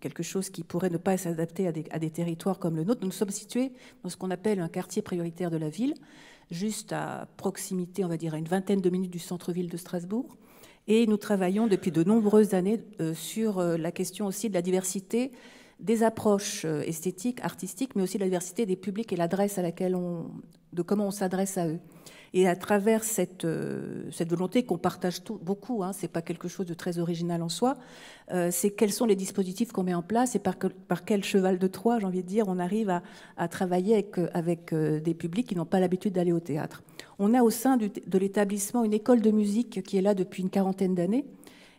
quelque chose qui pourrait ne pas s'adapter à des territoires comme le nôtre. Nous sommes situés dans ce qu'on appelle un quartier prioritaire de la ville, juste à proximité, on va dire, à une vingtaine de minutes du centre-ville de Strasbourg. Et nous travaillons depuis de nombreuses années sur la question aussi de la diversité des approches esthétiques, artistiques, mais aussi de la diversité des publics et l'adresse de comment on s'adresse à eux. Et à travers cette volonté qu'on partage beaucoup, hein, c'est pas quelque chose de très original en soi, c'est quels sont les dispositifs qu'on met en place et par quel cheval de Troie, j'ai envie de dire, on arrive à travailler avec des publics qui n'ont pas l'habitude d'aller au théâtre. On a au sein de l'établissement une école de musique qui est là depuis une quarantaine d'années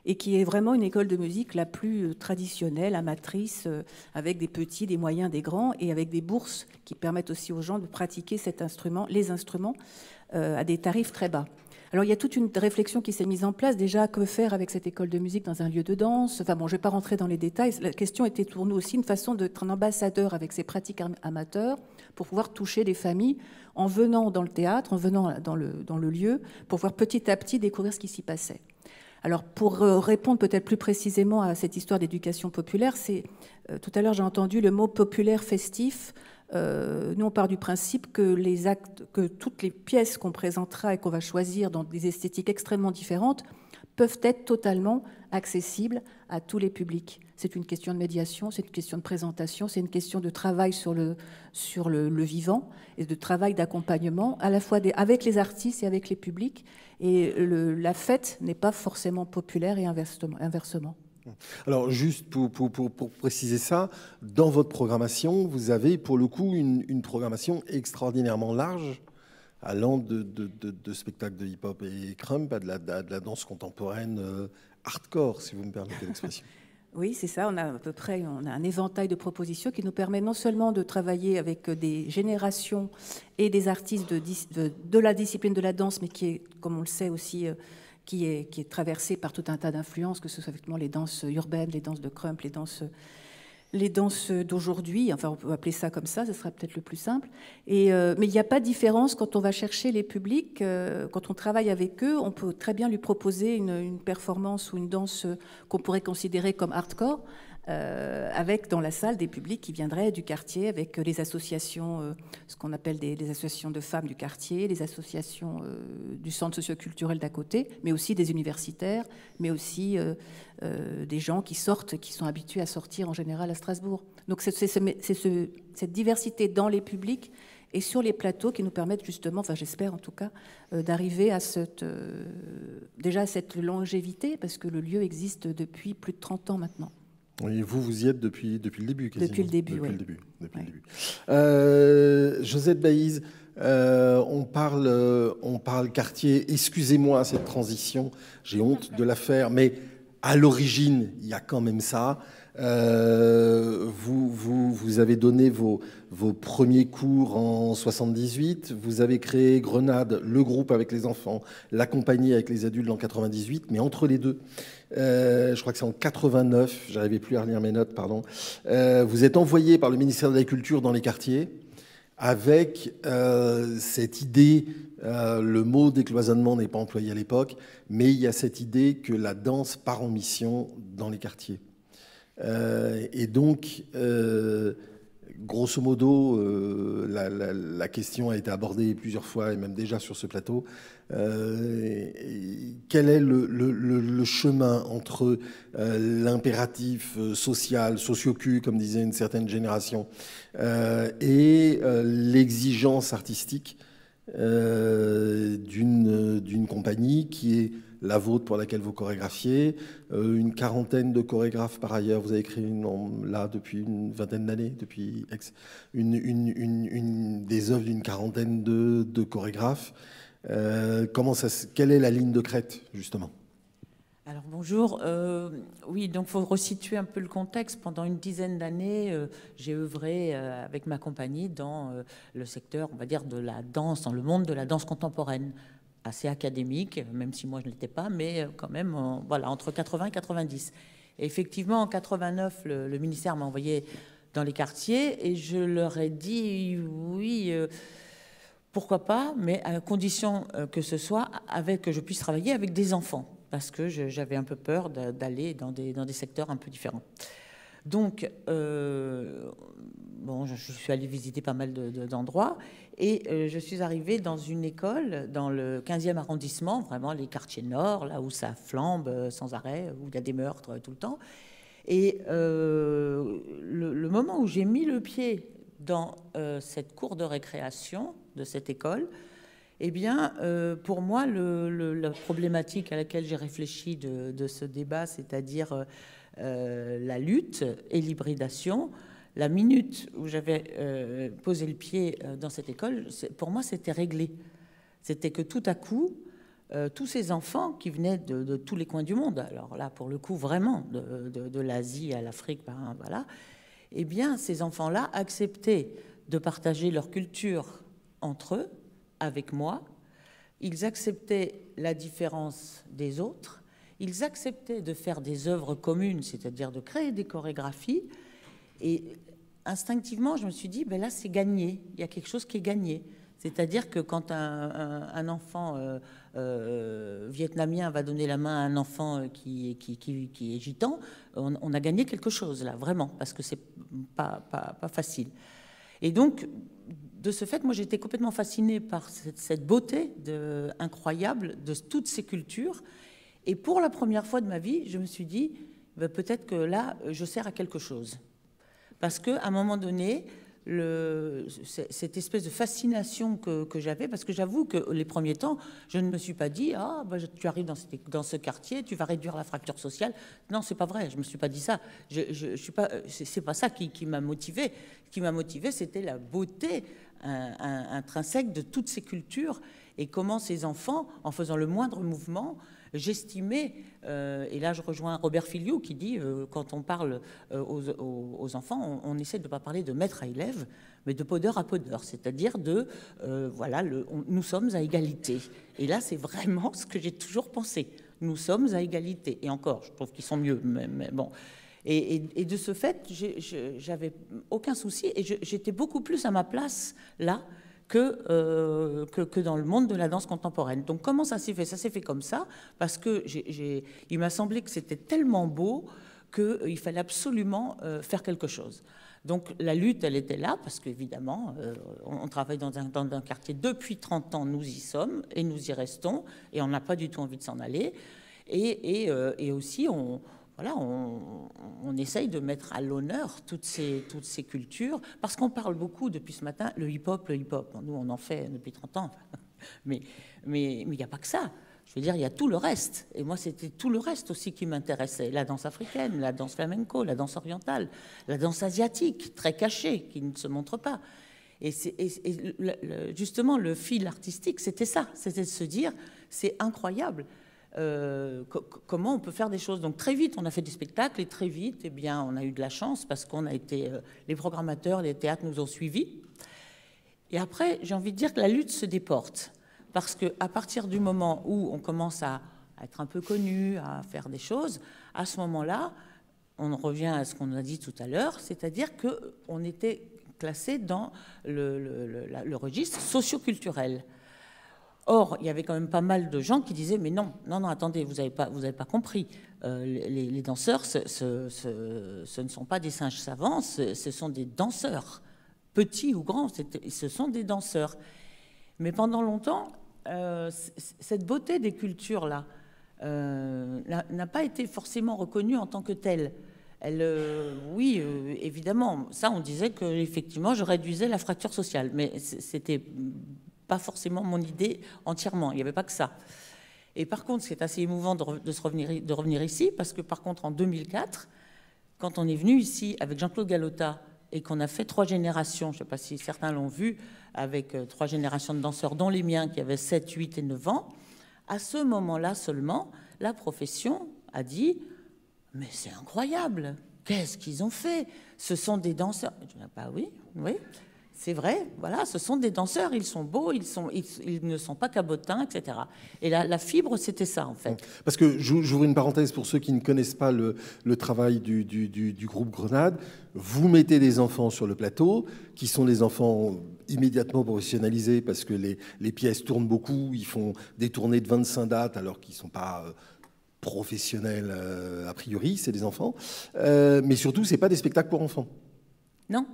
et qui est vraiment une école de musique la plus traditionnelle, amatrice, avec des petits, des moyens, des grands, et avec des bourses qui permettent aussi aux gens de pratiquer les instruments à des tarifs très bas. Alors il y a toute une réflexion qui s'est mise en place. Déjà, que faire avec cette école de musique dans un lieu de danse? Enfin bon, je ne vais pas rentrer dans les détails. La question était pour nous aussi une façon d'être un ambassadeur avec ces pratiques amateurs pour pouvoir toucher les familles en venant dans le théâtre, en venant dans le lieu, pour pouvoir petit à petit découvrir ce qui s'y passait. Alors pour répondre peut-être plus précisément à cette histoire d'éducation populaire, tout à l'heure j'ai entendu le mot populaire festif. Nous, on part du principe que toutes les pièces qu'on présentera et qu'on va choisir dans des esthétiques extrêmement différentes peuvent être totalement accessibles à tous les publics. C'est une question de médiation, c'est une question de présentation, c'est une question de travail sur le vivant et de travail d'accompagnement, à la fois avec les artistes et avec les publics. Et la fête n'est pas forcément populaire et inversement. Alors, juste pour préciser ça, dans votre programmation, vous avez pour le coup une programmation extraordinairement large, allant de spectacles de hip-hop et crump à de la danse contemporaine hardcore, si vous me permettez l'expression. Oui, c'est ça. On a un éventail de propositions qui nous permet non seulement de travailler avec des générations et des artistes de la discipline de la danse, mais qui est, comme on le sait aussi, qui est traversée par tout un tas d'influences, que ce soit effectivement les danses urbaines, les danses de crump, les danses d'aujourd'hui, enfin on peut appeler ça comme ça, ce sera peut-être le plus simple. Mais il n'y a pas de différence quand on va chercher les publics, quand on travaille avec eux, on peut très bien lui proposer une performance ou une danse qu'on pourrait considérer comme hardcore, avec dans la salle des publics qui viendraient du quartier, avec les associations, ce qu'on appelle les associations de femmes du quartier, les associations du centre socioculturel d'à côté, mais aussi des universitaires, mais aussi des gens qui sont habitués à sortir en général à Strasbourg. Donc c'est cette diversité dans les publics et sur les plateaux qui nous permettent justement, enfin j'espère en tout cas, d'arriver à déjà à cette longévité, parce que le lieu existe depuis plus de 30 ans maintenant. Oui, vous y êtes depuis le début, quasiment. Depuis le début, depuis oui. le début. Oui. Le début. Josette Baïse, on parle quartier. Excusez-moi cette transition, j'ai honte de la faire, mais à l'origine, il y a quand même ça. Vous avez donné vos premiers cours en 78, vous avez créé Grenade, le groupe avec les enfants, la compagnie avec les adultes en 98, mais entre les deux, je crois que c'est en 89, j'arrivais plus à relire mes notes, pardon, vous êtes envoyé par le ministère de la Culture dans les quartiers avec cette idée, le mot décloisonnement n'est pas employé à l'époque, mais il y a cette idée que la danse part en mission dans les quartiers. Et donc, grosso modo, la question a été abordée plusieurs fois, et même déjà sur ce plateau. Quel est le chemin entre l'impératif social, socio-cul, comme disait une certaine génération, et l'exigence artistique d'une compagnie qui est la vôtre pour laquelle vous chorégraphiez, une quarantaine de chorégraphes par ailleurs, vous avez créé là depuis une vingtaine d'années, depuis des œuvres d'une quarantaine de chorégraphes. Quelle est la ligne de crête, justement? Alors bonjour, oui, donc il faut resituer un peu le contexte. Pendant une dizaine d'années, j'ai œuvré avec ma compagnie dans le secteur, on va dire, de la danse, dans le monde de la danse contemporaine, assez académique, même si moi je ne l'étais pas, mais quand même, voilà, entre 80 et 90. Et effectivement, en 89, le ministère m'a envoyé dans les quartiers et je leur ai dit oui, pourquoi pas, mais à condition que ce soit que je puisse travailler avec des enfants, parce que j'avais un peu peur d'aller dans des secteurs un peu différents. Donc, bon, je suis allée visiter pas mal d'endroits et je suis arrivée dans une école dans le 15e arrondissement, vraiment les quartiers nord, là où ça flambe sans arrêt, où il y a des meurtres tout le temps. Et le moment où j'ai mis le pied dans cette cour de récréation de cette école, eh bien, pour moi, la problématique à laquelle j'ai réfléchi de ce débat, c'est-à-dire la lutte et l'hybridation, la minute où j'avais posé le pied dans cette école, pour moi, c'était réglé. C'était que tout à coup, tous ces enfants qui venaient de tous les coins du monde, alors là, pour le coup, vraiment, de l'Asie à l'Afrique, voilà, eh bien, ces enfants-là acceptaient de partager leur culture entre eux, avec moi. Ils acceptaient la différence des autres. Ils acceptaient de faire des œuvres communes, c'est-à-dire de créer des chorégraphies. Et instinctivement, je me suis dit, ben là, c'est gagné. Il y a quelque chose qui est gagné. C'est-à-dire que quand un enfant vietnamien va donner la main à un enfant qui est gitan, on a gagné quelque chose, là, vraiment, parce que c'est pas facile. Et donc, de ce fait, moi, j'étais complètement fascinée par cette beauté incroyable de toutes ces cultures. Et pour la première fois de ma vie, je me suis dit, ben, peut-être que là, je sers à quelque chose. Parce qu'à un moment donné, cette espèce de fascination que j'avais, parce que j'avoue que les premiers temps, je ne me suis pas dit, ah, bah, tu arrives dans ce quartier, tu vas réduire la fracture sociale. Non, c'est pas vrai, je me suis pas dit ça. C'est pas ça qui m'a motivée. Ce qui m'a motivée, c'était la beauté intrinsèque de toutes ces cultures et comment ces enfants, en faisant le moindre mouvement, j'estimais, et là je rejoins Robert Filliou qui dit, quand on parle aux enfants, on essaie de ne pas parler de maître à élève, mais de podeur à podeur, c'est-à-dire voilà, nous sommes à égalité. Et là, c'est vraiment ce que j'ai toujours pensé. Nous sommes à égalité. Et encore, je trouve qu'ils sont mieux, mais bon. Et de ce fait, j'avais aucun souci, et j'étais beaucoup plus à ma place là, que dans le monde de la danse contemporaine. Donc comment ça s'est fait? Ça s'est fait comme ça, parce que il m'a semblé que c'était tellement beau qu'il fallait absolument faire quelque chose. Donc la lutte, elle était là, parce qu'évidemment, on travaille dans un quartier depuis 30 ans, nous y sommes, et nous y restons, et on n'a pas du tout envie de s'en aller. Et aussi, voilà, on essaye de mettre à l'honneur toutes ces cultures, parce qu'on parle beaucoup depuis ce matin, le hip-hop. Nous, on en fait depuis 30 ans, mais il n'y a pas que ça. Je veux dire, il y a tout le reste. Et moi, c'était tout le reste aussi qui m'intéressait. La danse africaine, la danse flamenco, la danse orientale, la danse asiatique, très cachée, qui ne se montre pas. Et justement, le fil artistique, c'était ça. C'était de se dire, c'est incroyable. Comment on peut faire des choses. Donc très vite, on a fait des spectacles, et très vite, eh bien, on a eu de la chance parce qu'on a été, les programmateurs, les théâtres nous ont suivis. Et après, j'ai envie de dire que la lutte se déporte, parce qu'à partir du moment où on commence à être un peu connu, à faire des choses, à ce moment-là, on revient à ce qu'on a dit tout à l'heure, c'est-à-dire qu'on était classé dans le registre socio-culturel. Or, il y avait quand même pas mal de gens qui disaient « Mais non, attendez, vous n'avez pas compris. Les danseurs, ce ne sont pas des singes savants, ce sont des danseurs, petits ou grands, ce sont des danseurs. » Mais pendant longtemps, cette beauté des cultures-là n'a pas été forcément reconnue en tant que telle. Oui, évidemment, ça, on disait qu'effectivement, je réduisais la fracture sociale, mais c'était pas forcément mon idée entièrement, il n'y avait pas que ça. Et par contre, c'est assez émouvant de revenir ici, parce que par contre, en 2004, quand on est venu ici avec Jean-Claude Galota et qu'on a fait 3 générations, je ne sais pas si certains l'ont vu, avec 3 générations de danseurs, dont les miens qui avaient 7, 8 et 9 ans, à ce moment-là seulement, la profession a dit « Mais c'est incroyable, qu'est-ce qu'ils ont fait? Ce sont des danseurs. » Je dis « Bah oui, oui. » C'est vrai, voilà, ce sont des danseurs, ils sont beaux, ils ne sont pas cabotins, etc. Et la fibre, c'était ça, en fait. Parce que, j'ouvre une parenthèse pour ceux qui ne connaissent pas le travail du groupe Grenade. Vous mettez des enfants sur le plateau, qui sont des enfants immédiatement professionnalisés, parce que les pièces tournent beaucoup, ils font des tournées de 25 dates, alors qu'ils ne sont pas professionnels a priori, c'est des enfants. Mais surtout, ce n'est pas des spectacles pour enfants. Non.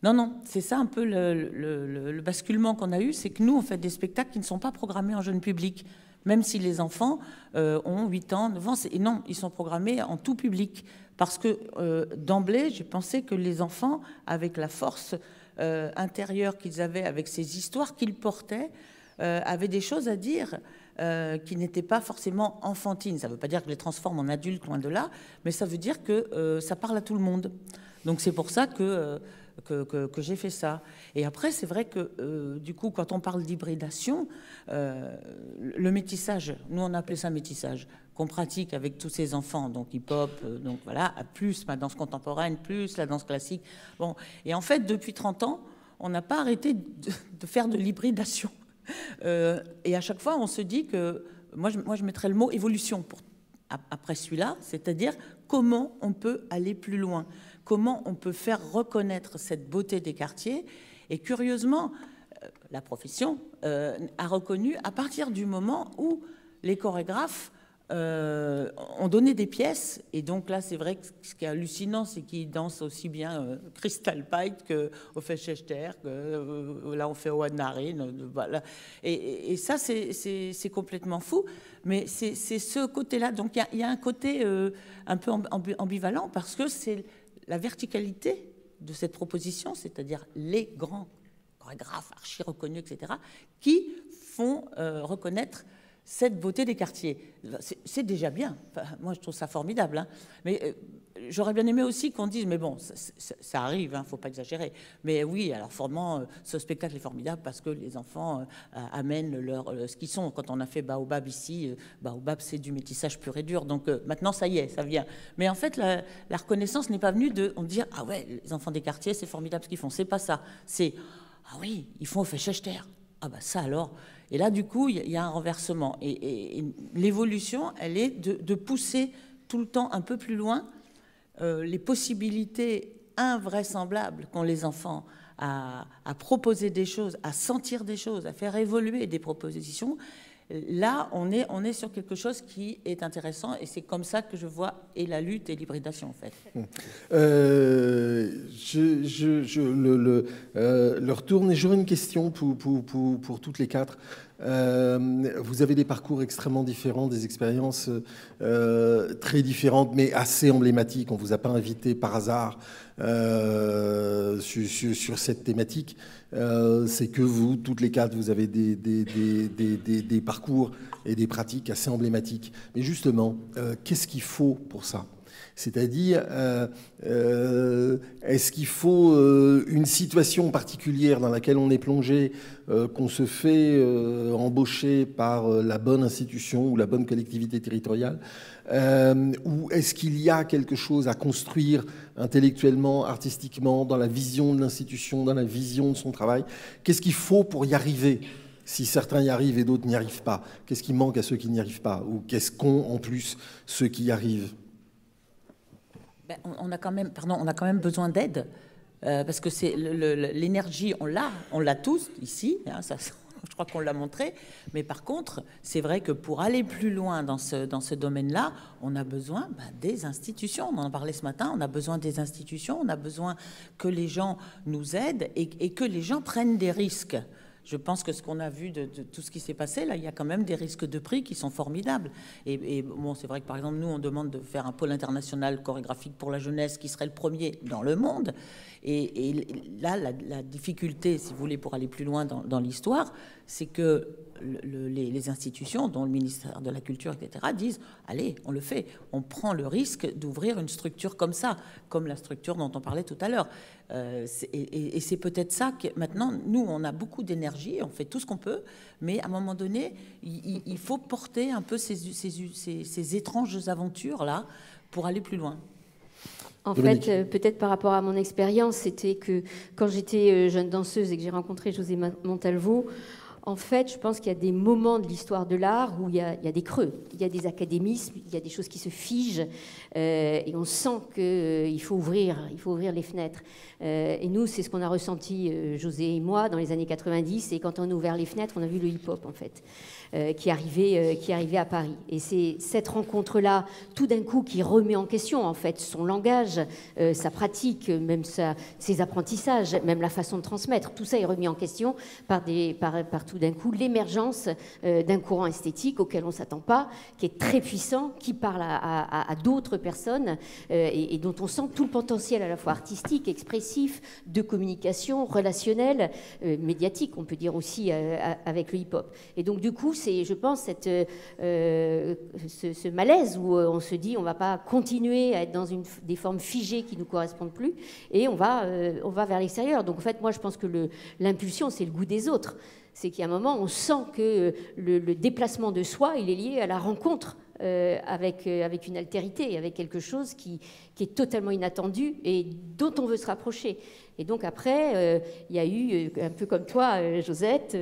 Non, c'est ça un peu le basculement qu'on a eu, c'est que nous, on fait des spectacles qui ne sont pas programmés en jeune public, même si les enfants ont 8 ans, 9 ans. Et non, ils sont programmés en tout public, parce que d'emblée, j'ai pensé que les enfants, avec la force intérieure qu'ils avaient, avec ces histoires qu'ils portaient, avaient des choses à dire qui n'étaient pas forcément enfantines. Ça ne veut pas dire que je les transforme en adultes, loin de là, mais ça veut dire que ça parle à tout le monde. Donc c'est pour ça que j'ai fait ça. Et après, c'est vrai que, du coup, quand on parle d'hybridation, le métissage, nous on appelait ça métissage, qu'on pratique avec tous ces enfants, donc hip-hop, donc voilà, plus ma danse contemporaine, plus la danse classique. Bon, et en fait, depuis 30 ans, on n'a pas arrêté de faire de l'hybridation. Et à chaque fois, on se dit que, moi je mettrais le mot évolution après celui-là, c'est-à-dire comment on peut aller plus loin, comment on peut faire reconnaître cette beauté des quartiers. Et curieusement, la profession a reconnu à partir du moment où les chorégraphes ont donné des pièces. Et donc là, c'est vrai que ce qui est hallucinant, c'est qu'ils dansent aussi bien Crystal Pite qu'au Fechester, que là on fait au Narin. Voilà. Et ça, c'est complètement fou. Mais c'est ce côté-là. Donc il y a un côté un peu ambivalent, parce que c'est la verticalité de cette proposition, c'est-à-dire les grands chorégraphes archi reconnus, etc., qui font reconnaître cette beauté des quartiers. C'est déjà bien. Enfin, moi, je trouve ça formidable. Hein. Mais j'aurais bien aimé aussi qu'on dise, mais bon, ça arrive, hein, faut pas exagérer. Mais oui, alors forcément, ce spectacle est formidable parce que les enfants amènent ce qu'ils sont. Quand on a fait Baobab ici, Baobab, c'est du métissage pur et dur. Donc maintenant, ça y est, ça vient. Mais en fait, la reconnaissance n'est pas venue de dire, ah ouais, les enfants des quartiers, c'est formidable ce qu'ils font. C'est pas ça. C'est, ah oui, ils font au Fechester. Ah bah ça alors. Et là, du coup, il y a un renversement. Et l'évolution, elle est de pousser tout le temps un peu plus loin les possibilités invraisemblables qu'ont les enfants à proposer des choses, à sentir des choses, à faire évoluer des propositions. Là, on est sur quelque chose qui est intéressant, et c'est comme ça que je vois et la lutte et l'hybridation, en fait. Le retourne, et j'aurais une question pour toutes les quatre. Vous avez des parcours extrêmement différents, des expériences très différentes, mais assez emblématiques. On ne vous a pas invité par hasard sur cette thématique. C'est que vous, toutes les quatre, vous avez des parcours et des pratiques assez emblématiques. Mais justement, qu'est-ce qu'il faut pour ça ? C'est-à-dire, est-ce qu'il faut une situation particulière dans laquelle on est plongé, qu'on se fait embaucher par la bonne institution ou la bonne collectivité territoriale, ou est-ce qu'il y a quelque chose à construire intellectuellement, artistiquement, dans la vision de l'institution, dans la vision de son travail ? Qu'est-ce qu'il faut pour y arriver ? Si certains y arrivent et d'autres n'y arrivent pas, qu'est-ce qui manque à ceux qui n'y arrivent pas ? Ou qu'est-ce qu'ont en plus ceux qui y arrivent ? On a quand même besoin d'aide, parce que c'est l'énergie, on l'a tous ici, hein, ça, je crois qu'on l'a montré, mais par contre, c'est vrai que pour aller plus loin dans ce domaine-là, on a besoin des institutions. On en parlait ce matin, on a besoin des institutions, on a besoin que les gens nous aident et que les gens prennent des risques. Je pense que ce qu'on a vu de tout ce qui s'est passé, là, il y a quand même des risques de prix qui sont formidables. Et bon, c'est vrai que, par exemple, nous, on demande de faire un pôle international chorégraphique pour la jeunesse qui serait le premier dans le monde. Et là, la difficulté, si vous voulez, pour aller plus loin dans l'histoire, c'est que les institutions, dont le ministère de la Culture, etc., disent « Allez, on le fait. On prend le risque d'ouvrir une structure comme ça, comme la structure dont on parlait tout à l'heure. » Et c'est peut-être ça que maintenant, nous, on a beaucoup d'énergie, on fait tout ce qu'on peut, mais à un moment donné, il faut porter un peu ces étranges aventures-là pour aller plus loin. En fait, peut-être par rapport à mon expérience, c'était que quand j'étais jeune danseuse et que j'ai rencontré José Montalvo, en fait, je pense qu'il y a des moments de l'histoire de l'art où il y a des creux, il y a des académismes, il y a des choses qui se figent et on sent qu'il faut ouvrir les fenêtres. Et nous, c'est ce qu'on a ressenti, José et moi, dans les années 90. Et quand on a ouvert les fenêtres, on a vu le hip-hop, en fait, qui arrivait à Paris. Et c'est cette rencontre-là, tout d'un coup, qui remet en question, en fait, son langage, sa pratique, même ses apprentissages, même la façon de transmettre. Tout ça est remis en question par tout d'un coup l'émergence d'un courant esthétique auquel on ne s'attend pas, qui est très puissant, qui parle à d'autres personnes et dont on sent tout le potentiel à la fois artistique, expressif, de communication, relationnel, médiatique, on peut dire aussi avec le hip-hop. Et donc du coup, c'est, je pense, ce malaise où on se dit on ne va pas continuer à être dans des formes figées qui ne nous correspondent plus, et on va vers l'extérieur. Donc en fait, moi je pense que l'impulsion, c'est le goût des autres. C'est qu'à un moment, on sent que le déplacement de soi, il est lié à la rencontre avec une altérité, avec quelque chose qui est totalement inattendu et dont on veut se rapprocher. Et donc après, il y a eu, un peu comme toi, Josette,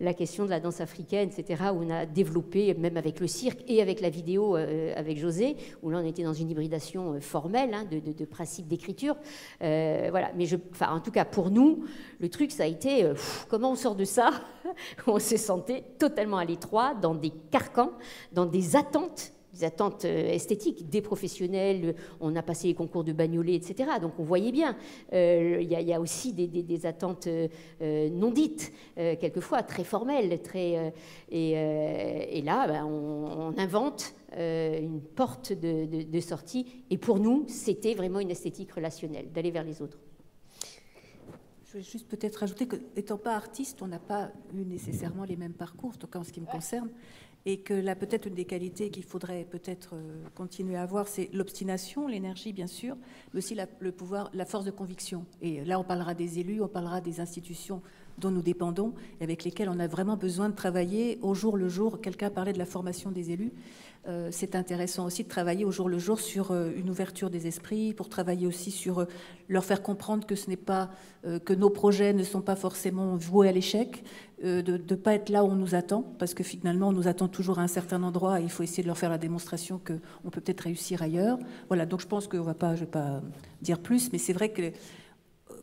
la question de la danse africaine, etc., où on a développé, même avec le cirque et avec la vidéo avec José, où là on était dans une hybridation formelle de principes d'écriture. Voilà. Mais en tout cas, pour nous, le truc, ça a été comment on sort de ça. On se sentait totalement à l'étroit, dans des carcans, dans des attentes esthétiques, des professionnels, on a passé les concours de Bagnolet, etc. Donc on voyait bien, il y a aussi des attentes non dites, quelquefois très formelles, et là, on invente une porte de sortie, et pour nous, c'était vraiment une esthétique relationnelle, d'aller vers les autres. Je vais juste peut-être rajouter que, n'étant pas artiste, on n'a pas eu nécessairement les mêmes parcours, en tout cas en ce qui me concerne. Et que là, peut-être une des qualités qu'il faudrait peut-être continuer à avoir, c'est l'obstination, l'énergie, bien sûr, mais aussi le pouvoir, la force de conviction. Et là, on parlera des élus, on parlera des institutions dont nous dépendons, et avec lesquelles on a vraiment besoin de travailler au jour le jour. Quelqu'un parlait de la formation des élus. C'est intéressant aussi de travailler au jour le jour sur une ouverture des esprits, pour travailler aussi sur leur faire comprendre que ce n'est pas que nos projets ne sont pas forcément voués à l'échec, de ne pas être là où on nous attend, parce que finalement on nous attend toujours à un certain endroit et il faut essayer de leur faire la démonstration qu'on peut peut-être réussir ailleurs. Voilà, donc je pense que je ne vais pas dire plus, mais c'est vrai que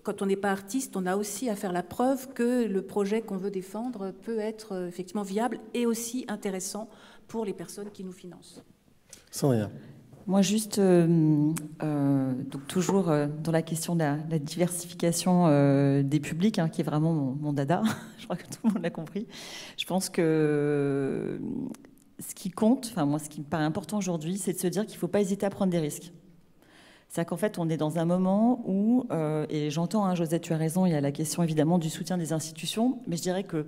quand on n'est pas artiste, on a aussi à faire la preuve que le projet qu'on veut défendre peut être effectivement viable et aussi intéressant pour les personnes qui nous financent. Sans rien. Moi, juste, donc toujours dans la question de la diversification des publics, hein, qui est vraiment mon dada, je crois que tout le monde l'a compris. Je pense que ce qui compte, enfin moi, ce qui me paraît important aujourd'hui, c'est de se dire qu'il ne faut pas hésiter à prendre des risques. C'est-à-dire qu'en fait, on est dans un moment où, et j'entends, hein, Josette, tu as raison, il y a la question évidemment du soutien des institutions, mais je dirais que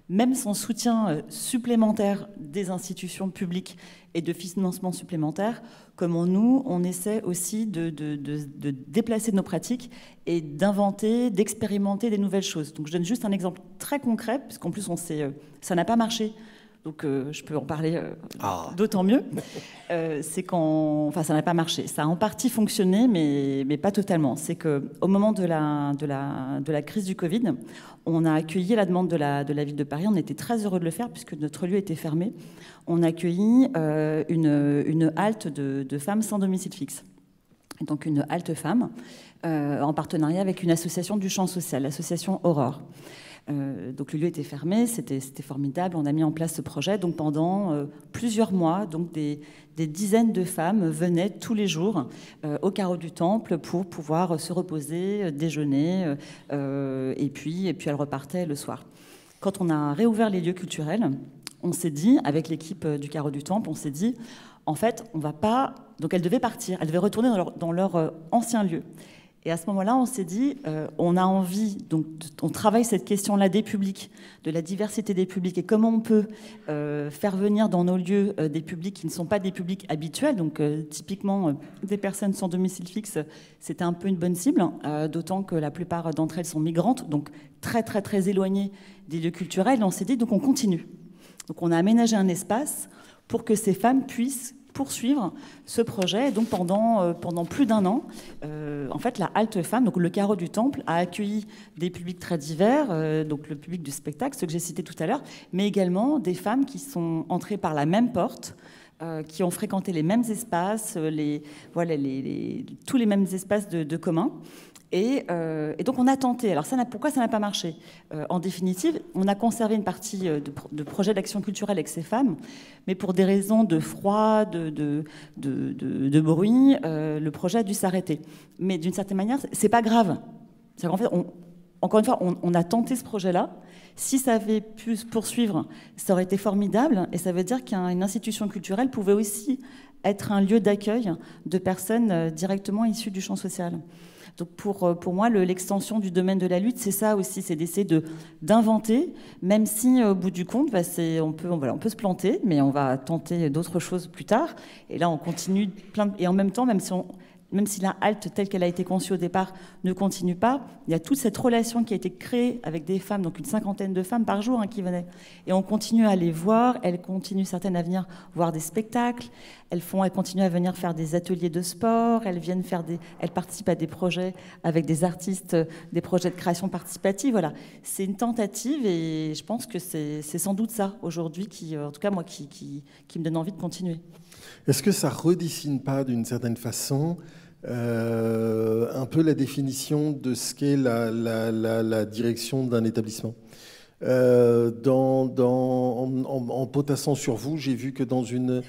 même sans soutien supplémentaire des institutions publiques et de financement supplémentaire, comme nous, on essaie aussi de déplacer nos pratiques et d'inventer, d'expérimenter des nouvelles choses. Donc je donne juste un exemple très concret, puisqu'en plus ça n'a pas marché. Donc je peux en parler d'autant mieux. C'est enfin ça n'a pas marché. Ça a en partie fonctionné, mais pas totalement. C'est qu'au moment de la crise du Covid, on a accueilli la demande de la ville de Paris. On était très heureux de le faire puisque notre lieu était fermé. On a accueilli une halte de femmes sans domicile fixe. Donc une halte femme en partenariat avec une association du champ social, l'association Aurore. Donc le lieu était fermé, c'était formidable, on a mis en place ce projet. Donc pendant plusieurs mois, donc des dizaines de femmes venaient tous les jours au carreau du Temple pour pouvoir se reposer, déjeuner, et puis elles repartaient le soir. Quand on a réouvert les lieux culturels, on s'est dit, avec l'équipe du carreau du Temple, on s'est dit, en fait, on va pas... Donc elles devaient partir, elles devaient retourner dans leur ancien lieu. Et à ce moment-là, on s'est dit, on a envie, donc on travaille cette question-là des publics, de la diversité des publics, et comment on peut faire venir dans nos lieux des publics qui ne sont pas des publics habituels, donc typiquement des personnes sans domicile fixe, c'était un peu une bonne cible, d'autant que la plupart d'entre elles sont migrantes, donc très très très éloignées des lieux culturels, et on s'est dit, donc on continue. Donc on a aménagé un espace pour que ces femmes puissent poursuivre ce projet. Et donc pendant plus d'un an, en fait, la halte femme, donc le carreau du Temple, a accueilli des publics très divers, donc le public du spectacle, ceux que j'ai cités tout à l'heure, mais également des femmes qui sont entrées par la même porte, qui ont fréquenté les mêmes espaces, tous les mêmes espaces de commun. Et donc on a tenté. Alors pourquoi ça n'a pas marché ? En définitive, on a conservé une partie de projets d'action culturelle avec ces femmes, mais pour des raisons de froid, de bruit, le projet a dû s'arrêter. Mais d'une certaine manière, c'est pas grave. C'est qu'en fait, encore une fois, on a tenté ce projet-là. Si ça avait pu se poursuivre, ça aurait été formidable. Et ça veut dire qu'une institution culturelle pouvait aussi être un lieu d'accueil de personnes directement issues du champ social. Donc pour moi, l'extension du domaine de la lutte, c'est ça aussi, c'est d'essayer d'inventer, même si au bout du compte, on peut se planter, mais on va tenter d'autres choses plus tard. Et là, on continue et en même temps, même si la halte telle qu'elle a été conçue au départ ne continue pas, il y a toute cette relation qui a été créée avec des femmes, donc une 50aine de femmes par jour qui venaient. Et on continue à les voir, elles continuent certaines à venir voir des spectacles, elles continuent à venir faire des ateliers de sport, elles participent à des projets avec des artistes, des projets de création participative. Voilà, c'est une tentative et je pense que c'est sans doute ça aujourd'hui qui, en tout cas moi, qui me donne envie de continuer. Est-ce que ça redessine pas d'une certaine façon un peu la définition de ce qu'est la direction d'un établissement? En potassant sur vous, j'ai vu que dans une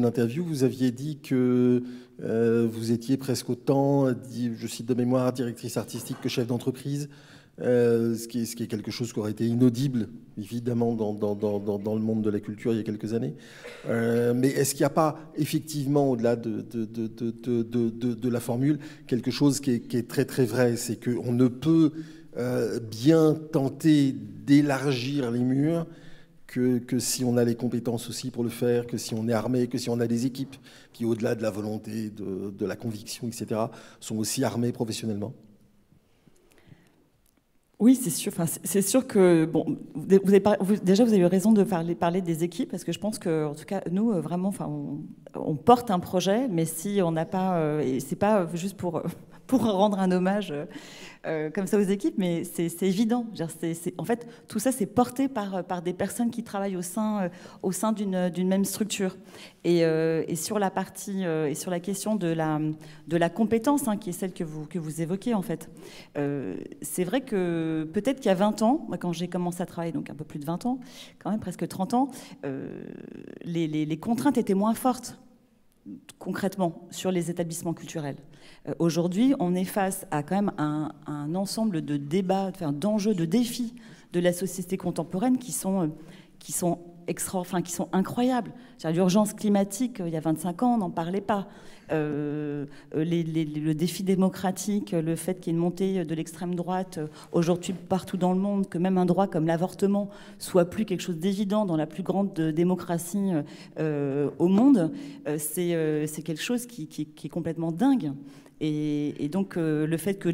interview, vous aviez dit que vous étiez presque autant, je cite de mémoire, directrice artistique que chef d'entreprise. Ce qui est quelque chose qui aurait été inaudible, évidemment, dans le monde de la culture il y a quelques années. Mais est-ce qu'il n'y a pas, effectivement, au-delà de la formule, quelque chose qui est très, très vrai? C'est qu'on ne peut bien tenter d'élargir les murs que si on a les compétences aussi pour le faire, que si on est armé, que si on a des équipes qui, au-delà de la volonté, de la conviction, etc., sont aussi armées professionnellement. Oui, c'est sûr. Enfin, c'est sûr que bon, déjà vous avez eu raison de parler des équipes parce que je pense que, en tout cas, nous vraiment, enfin, on porte un projet, mais si on n'a pas, et c'est pas juste pour rendre un hommage comme ça aux équipes, mais c'est évident. En fait, tout ça, c'est porté par des personnes qui travaillent au sein d'une même structure. Et sur la partie et sur la question de la compétence, qui est celle que vous évoquez, en fait, c'est vrai que peut-être qu'il y a 20 ans, moi, quand j'ai commencé à travailler, donc un peu plus de 20 ans, quand même presque 30 ans, les contraintes étaient moins fortes, concrètement, sur les établissements culturels. Aujourd'hui, on est face à quand même un ensemble de débats, d'enjeux, de défis de la société contemporaine qui sont incroyables. L'urgence climatique, il y a 25 ans, on n'en parlait pas. Le défi démocratique, le fait qu'il y ait une montée de l'extrême droite aujourd'hui partout dans le monde, que même un droit comme l'avortement soit plus quelque chose d'évident dans la plus grande démocratie au monde, c'est quelque chose qui est complètement dingue. Et donc le fait que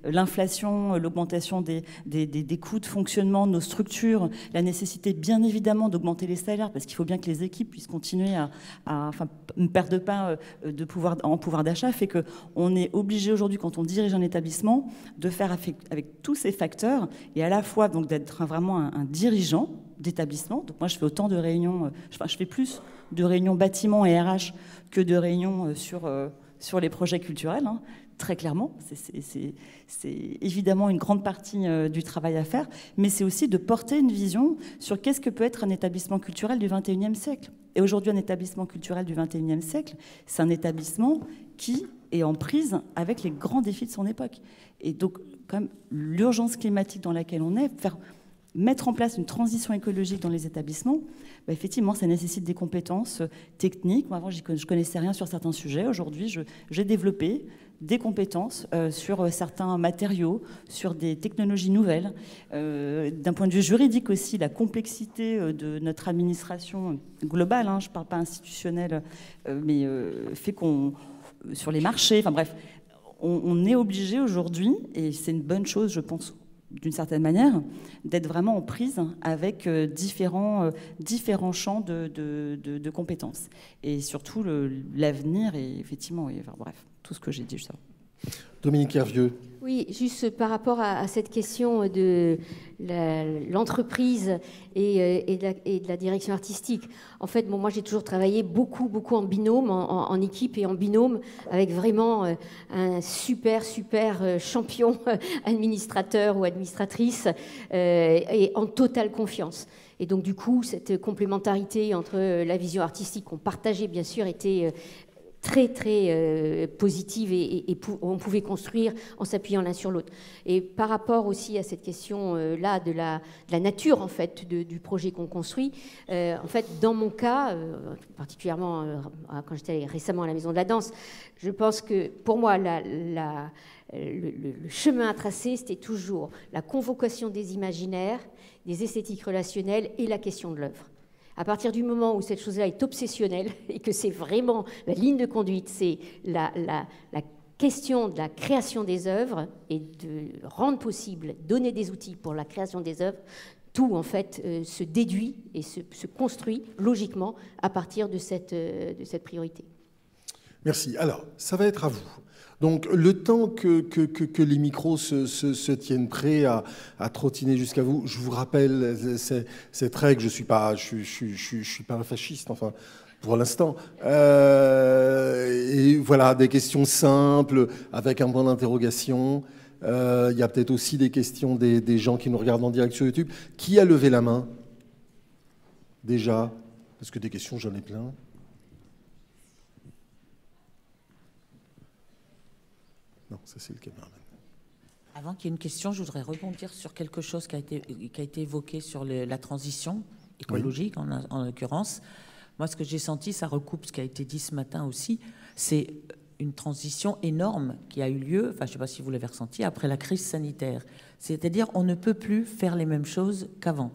l'inflation, l'augmentation des coûts de fonctionnement de nos structures, la nécessité bien évidemment d'augmenter les salaires, parce qu'il faut bien que les équipes puissent continuer à ne perdre pas en pouvoir d'achat, fait qu'on est obligé aujourd'hui, quand on dirige un établissement, de faire avec tous ces facteurs, et à la fois donc d'être vraiment un dirigeant d'établissement. Donc moi je fais autant de réunions, je fais plus de réunions bâtiments et RH que de réunions sur les projets culturels, très clairement. C'est évidemment une grande partie du travail à faire, mais c'est aussi de porter une vision sur qu'est-ce que peut être un établissement culturel du XXIe siècle. Et aujourd'hui, un établissement culturel du XXIe siècle, c'est un établissement qui est en prise avec les grands défis de son époque. Et donc, quand même, l'urgence climatique dans laquelle on est, mettre en place une transition écologique dans les établissements, effectivement, ça nécessite des compétences techniques. Moi, avant, je ne connaissais rien sur certains sujets. Aujourd'hui, j'ai développé des compétences sur certains matériaux, sur des technologies nouvelles. D'un point de vue juridique aussi, la complexité de notre administration globale, je ne parle pas institutionnelle, mais fait qu'on... sur les marchés, enfin bref, on est obligé aujourd'hui, et c'est une bonne chose, je pense, d'une certaine manière, d'être vraiment en prise avec différents champs de compétences. Et surtout, l'avenir est effectivement... bref, tout ce que j'ai dit, ça. Dominique Hervieux. Oui, juste par rapport à cette question de l'entreprise et de la direction artistique. En fait, moi, j'ai toujours travaillé beaucoup en binôme, en équipe et en binôme, avec vraiment un super champion administrateur ou administratrice et en totale confiance. Et donc, du coup, cette complémentarité entre la vision artistique qu'on partageait, bien sûr, était très très positive et on pouvait construire en s'appuyant l'un sur l'autre. Et par rapport aussi à cette question-là de la nature en fait du projet qu'on construit, en fait dans mon cas, particulièrement quand j'étais récemment à la Maison de la Danse, je pense que pour moi le chemin à tracer, c'était toujours la convocation des imaginaires, des esthétiques relationnelles et la question de l'œuvre. À partir du moment où cette chose-là est obsessionnelle et que c'est vraiment la ligne de conduite, c'est la question de la création des œuvres et de rendre possible, donner des outils pour la création des œuvres, tout en fait se déduit et se construit logiquement à partir de cette priorité. Merci. Alors, ça va être à vous. Donc, le temps que les micros se tiennent prêts à trottiner jusqu'à vous, je vous rappelle cette règle. Je suis pas un fasciste, enfin, pour l'instant. Et voilà, des questions simples avec un point d'interrogation. Il y a peut-être aussi des questions des gens qui nous regardent en direct sur YouTube. Qui a levé la main déjà? Parce que des questions, j'en ai plein. Non, ça c'est le caméraman. Avant qu'il y ait une question, je voudrais rebondir sur quelque chose qui a été évoqué sur la transition écologique, oui. en l'occurrence. Moi, ce que j'ai senti, ça recoupe ce qui a été dit ce matin aussi, c'est une transition énorme qui a eu lieu, enfin je ne sais pas si vous l'avez ressenti, après la crise sanitaire. C'est-à-dire on ne peut plus faire les mêmes choses qu'avant.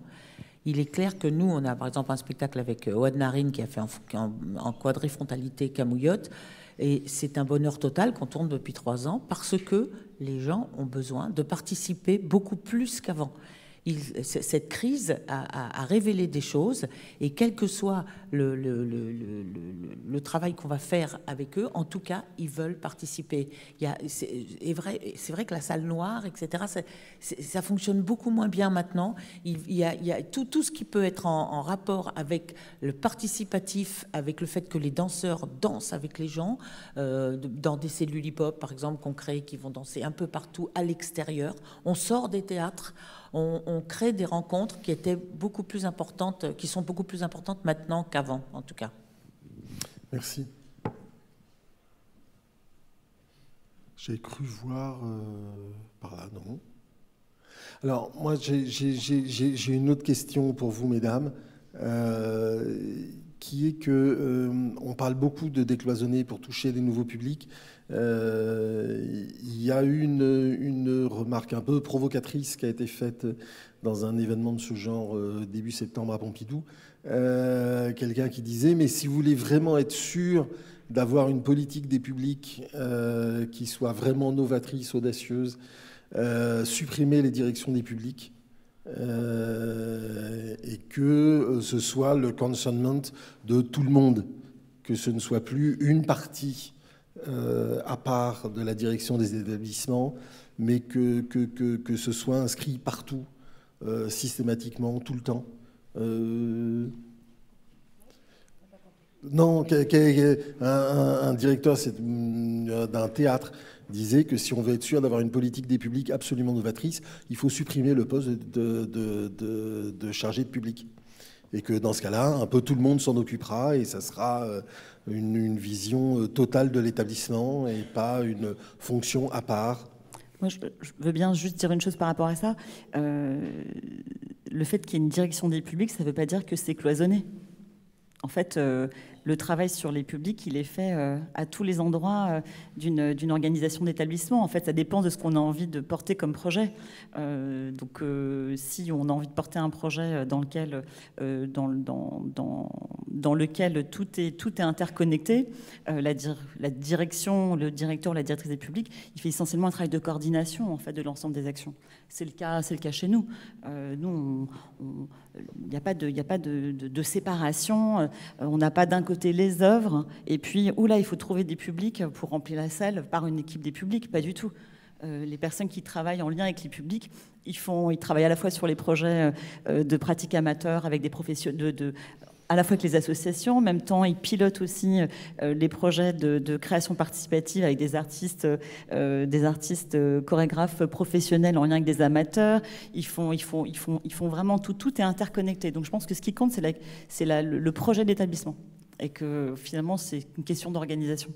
Il est clair que nous, on a par exemple un spectacle avec Ouad Narine qui a fait en quadrifrontalité Camouillotte, et c'est un bonheur total qu'on tourne depuis 3 ans parce que les gens ont besoin de participer beaucoup plus qu'avant. Cette crise a révélé des choses et quel que soit le travail qu'on va faire avec eux, en tout cas, ils veulent participer. C'est vrai que la salle noire, etc., ça fonctionne beaucoup moins bien maintenant. Il y a tout ce qui peut être en rapport avec le participatif, avec le fait que les danseurs dansent avec les gens, dans des cellules hip-hop, par exemple, qu'on crée, qui vont danser un peu partout à l'extérieur. On sort des théâtres. On crée des rencontres qui étaient beaucoup plus importantes, qui sont beaucoup plus importantes maintenant qu'avant, en tout cas. Merci. J'ai cru voir par là, non. Alors, moi, j'ai une autre question pour vous, mesdames, qui est que on parle beaucoup de décloisonner pour toucher des nouveaux publics. Il y a eu une remarque un peu provocatrice qui a été faite dans un événement de ce genre début septembre à Pompidou. Quelqu'un qui disait « Mais si vous voulez vraiment être sûr d'avoir une politique des publics qui soit vraiment novatrice, audacieuse, supprimez les directions des publics. » Et que ce soit le consentement de tout le monde, que ce ne soit plus une partie à part de la direction des établissements, mais que ce soit inscrit partout, systématiquement, tout le temps. Non, un directeur d'un théâtre disait que si on veut être sûr d'avoir une politique des publics absolument novatrice, il faut supprimer le poste de chargé de public. Et que dans ce cas-là, un peu tout le monde s'en occupera et ça sera une vision totale de l'établissement et pas une fonction à part. Moi, je veux bien juste dire une chose par rapport à ça. Le fait qu'il y ait une direction des publics, ça ne veut pas dire que c'est cloisonné. En fait, le travail sur les publics, il est fait à tous les endroits d'une organisation d'établissement. En fait, ça dépend de ce qu'on a envie de porter comme projet. Donc, si on a envie de porter un projet dans lequel tout est interconnecté, la direction, le directeur, la directrice des publics, il fait essentiellement un travail de coordination en fait de l'ensemble des actions. C'est le cas chez nous. Nous, il n'y a pas de séparation. On n'a pas d'un côté les œuvres et puis il faut trouver des publics pour remplir la salle par une équipe des publics. Pas du tout. Les personnes qui travaillent en lien avec les publics, ils travaillent à la fois sur les projets de pratique amateur avec des professionnels, à la fois avec les associations. En même temps, ils pilotent aussi les projets de création participative avec des artistes chorégraphes professionnels en lien avec des amateurs. Ils font vraiment tout est interconnecté. Donc je pense que ce qui compte, c'est le projet d'établissement. et que finalement c'est une question d'organisation.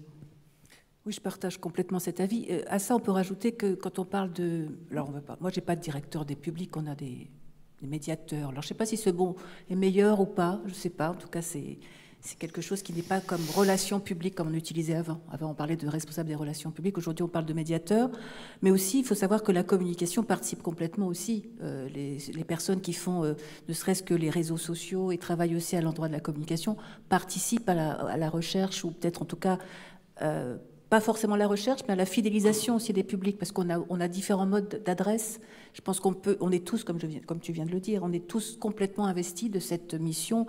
Oui, je partage complètement cet avis. À ça, on peut rajouter que quand on parle de... Alors, moi, je n'ai pas de directeur des publics, on a des médiateurs. Alors, je ne sais pas si ce bon est meilleur ou pas, je ne sais pas. En tout cas, c'est quelque chose qui n'est pas comme relation publique comme on utilisait avant. Avant, on parlait de responsable des relations publiques. Aujourd'hui, on parle de médiateur. Mais aussi, il faut savoir que la communication participe complètement aussi. Les personnes qui font ne serait-ce que les réseaux sociaux et travaillent aussi à l'endroit de la communication participent à la recherche, ou peut-être en tout cas... pas forcément la recherche, mais à la fidélisation aussi des publics, parce qu'on a différents modes d'adresse. Je pense on est tous, comme tu viens de le dire, on est tous complètement investis de cette mission,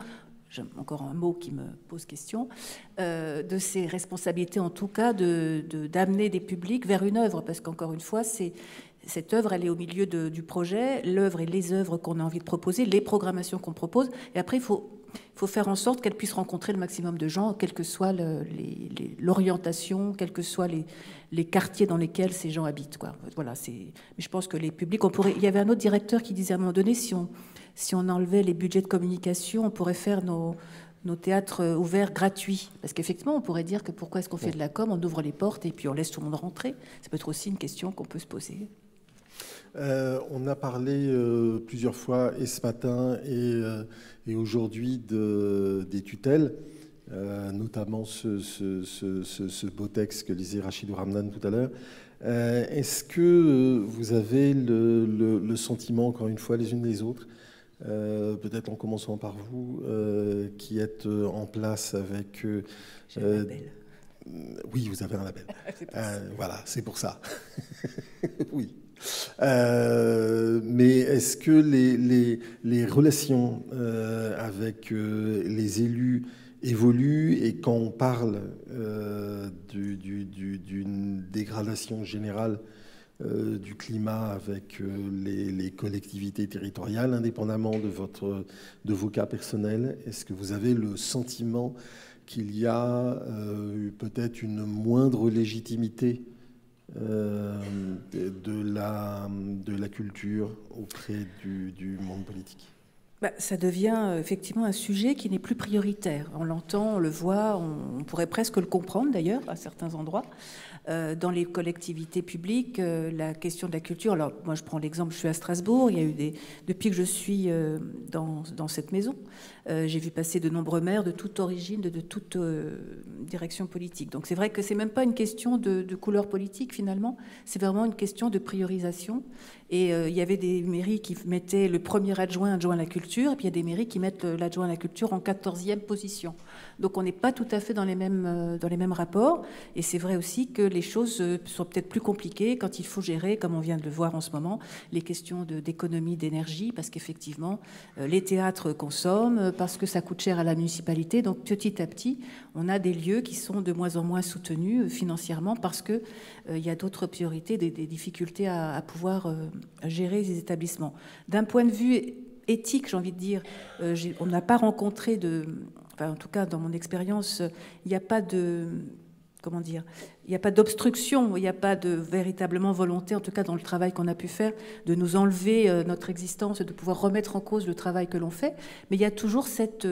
encore un mot qui me pose question, de ces responsabilités en tout cas, d'amener des publics vers une œuvre, parce qu'encore une fois, cette œuvre, elle est au milieu du projet, l'œuvre et les œuvres qu'on a envie de proposer, les programmations qu'on propose, et après il faut faire en sorte qu'elle puisse rencontrer le maximum de gens, quelle que soit l'orientation, quels que soient les quartiers dans lesquels ces gens habitent, quoi. Voilà, mais je pense que les publics, il y avait un autre directeur qui disait à un moment donné, si on enlevait les budgets de communication, on pourrait faire nos théâtres ouverts gratuits. Parce qu'effectivement, on pourrait dire que pourquoi est-ce qu'on fait de la com, on ouvre les portes et puis on laisse tout le monde rentrer. Ça peut être aussi une question qu'on peut se poser. On a parlé plusieurs fois, et ce matin et aujourd'hui, des tutelles, notamment ce beau texte que lisait Rachidou Ramdan tout à l'heure. Est-ce que vous avez le sentiment, encore une fois, les unes les autres, peut-être en commençant par vous, qui êtes en place avec... J'ai un label. Oui, vous avez un label. Voilà, c'est pour ça. Oui. Mais est-ce que les relations avec les élus évoluent, et quand on parle d'une dégradation générale du climat avec les collectivités territoriales, indépendamment de vos cas personnels, est-ce que vous avez le sentiment qu'il y a peut-être une moindre légitimité de la culture auprès du monde politique? Ça devient effectivement un sujet qui n'est plus prioritaire. On l'entend, on le voit, on pourrait presque le comprendre d'ailleurs à certains endroits. Dans les collectivités publiques, la question de la culture, alors moi je prends l'exemple, je suis à Strasbourg, il y a eu depuis que je suis dans cette maison, j'ai vu passer de nombreux maires de toute origine, de toute direction politique. Donc c'est vrai que c'est même pas une question de couleur politique finalement, c'est vraiment une question de priorisation. Et il y avait des mairies qui mettaient le premier adjoint à la culture, et puis il y a des mairies qui mettent l'adjoint à la culture en 14e position. Donc on n'est pas tout à fait dans les mêmes rapports. Et c'est vrai aussi que les choses sont peut-être plus compliquées quand il faut gérer, comme on vient de le voir en ce moment, les questions d'économie d'énergie, parce qu'effectivement, les théâtres consomment, parce que ça coûte cher à la municipalité. Donc petit à petit, on a des lieux qui sont de moins en moins soutenus financièrement, parce qu'il y a d'autres priorités, des difficultés à pouvoir gérer ces établissements. D'un point de vue éthique, j'ai envie de dire, on n'a pas rencontré enfin, en tout cas dans mon expérience, il n'y a pas comment dire, il n'y a pas d'obstruction, il n'y a pas de véritablement volonté, en tout cas dans le travail qu'on a pu faire, de nous enlever notre existence, de pouvoir remettre en cause le travail que l'on fait. Mais il y a toujours cette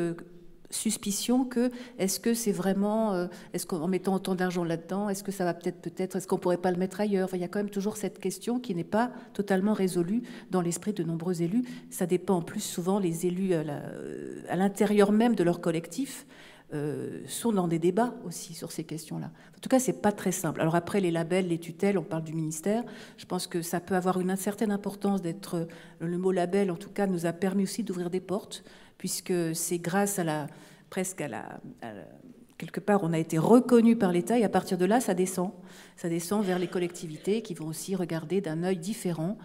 suspicion que, est-ce que c'est vraiment, est-ce qu'en mettant autant d'argent là-dedans, est-ce que ça va peut-être, est-ce qu'on pourrait pas le mettre ailleurs? Enfin, il y a quand même toujours cette question qui n'est pas totalement résolue dans l'esprit de nombreux élus. Ça dépend en plus souvent, les élus à l'intérieur même de leur collectif sont dans des débats aussi sur ces questions-là. En tout cas, c'est pas très simple. Alors après, les labels, les tutelles, on parle du ministère. Je pense que ça peut avoir une certaine importance d'être... Le mot label, en tout cas, nous a permis aussi d'ouvrir des portes, puisque c'est grâce à quelque part, on a été reconnu par l'État, et à partir de là, ça descend vers les collectivités qui vont aussi regarder d'un œil différent,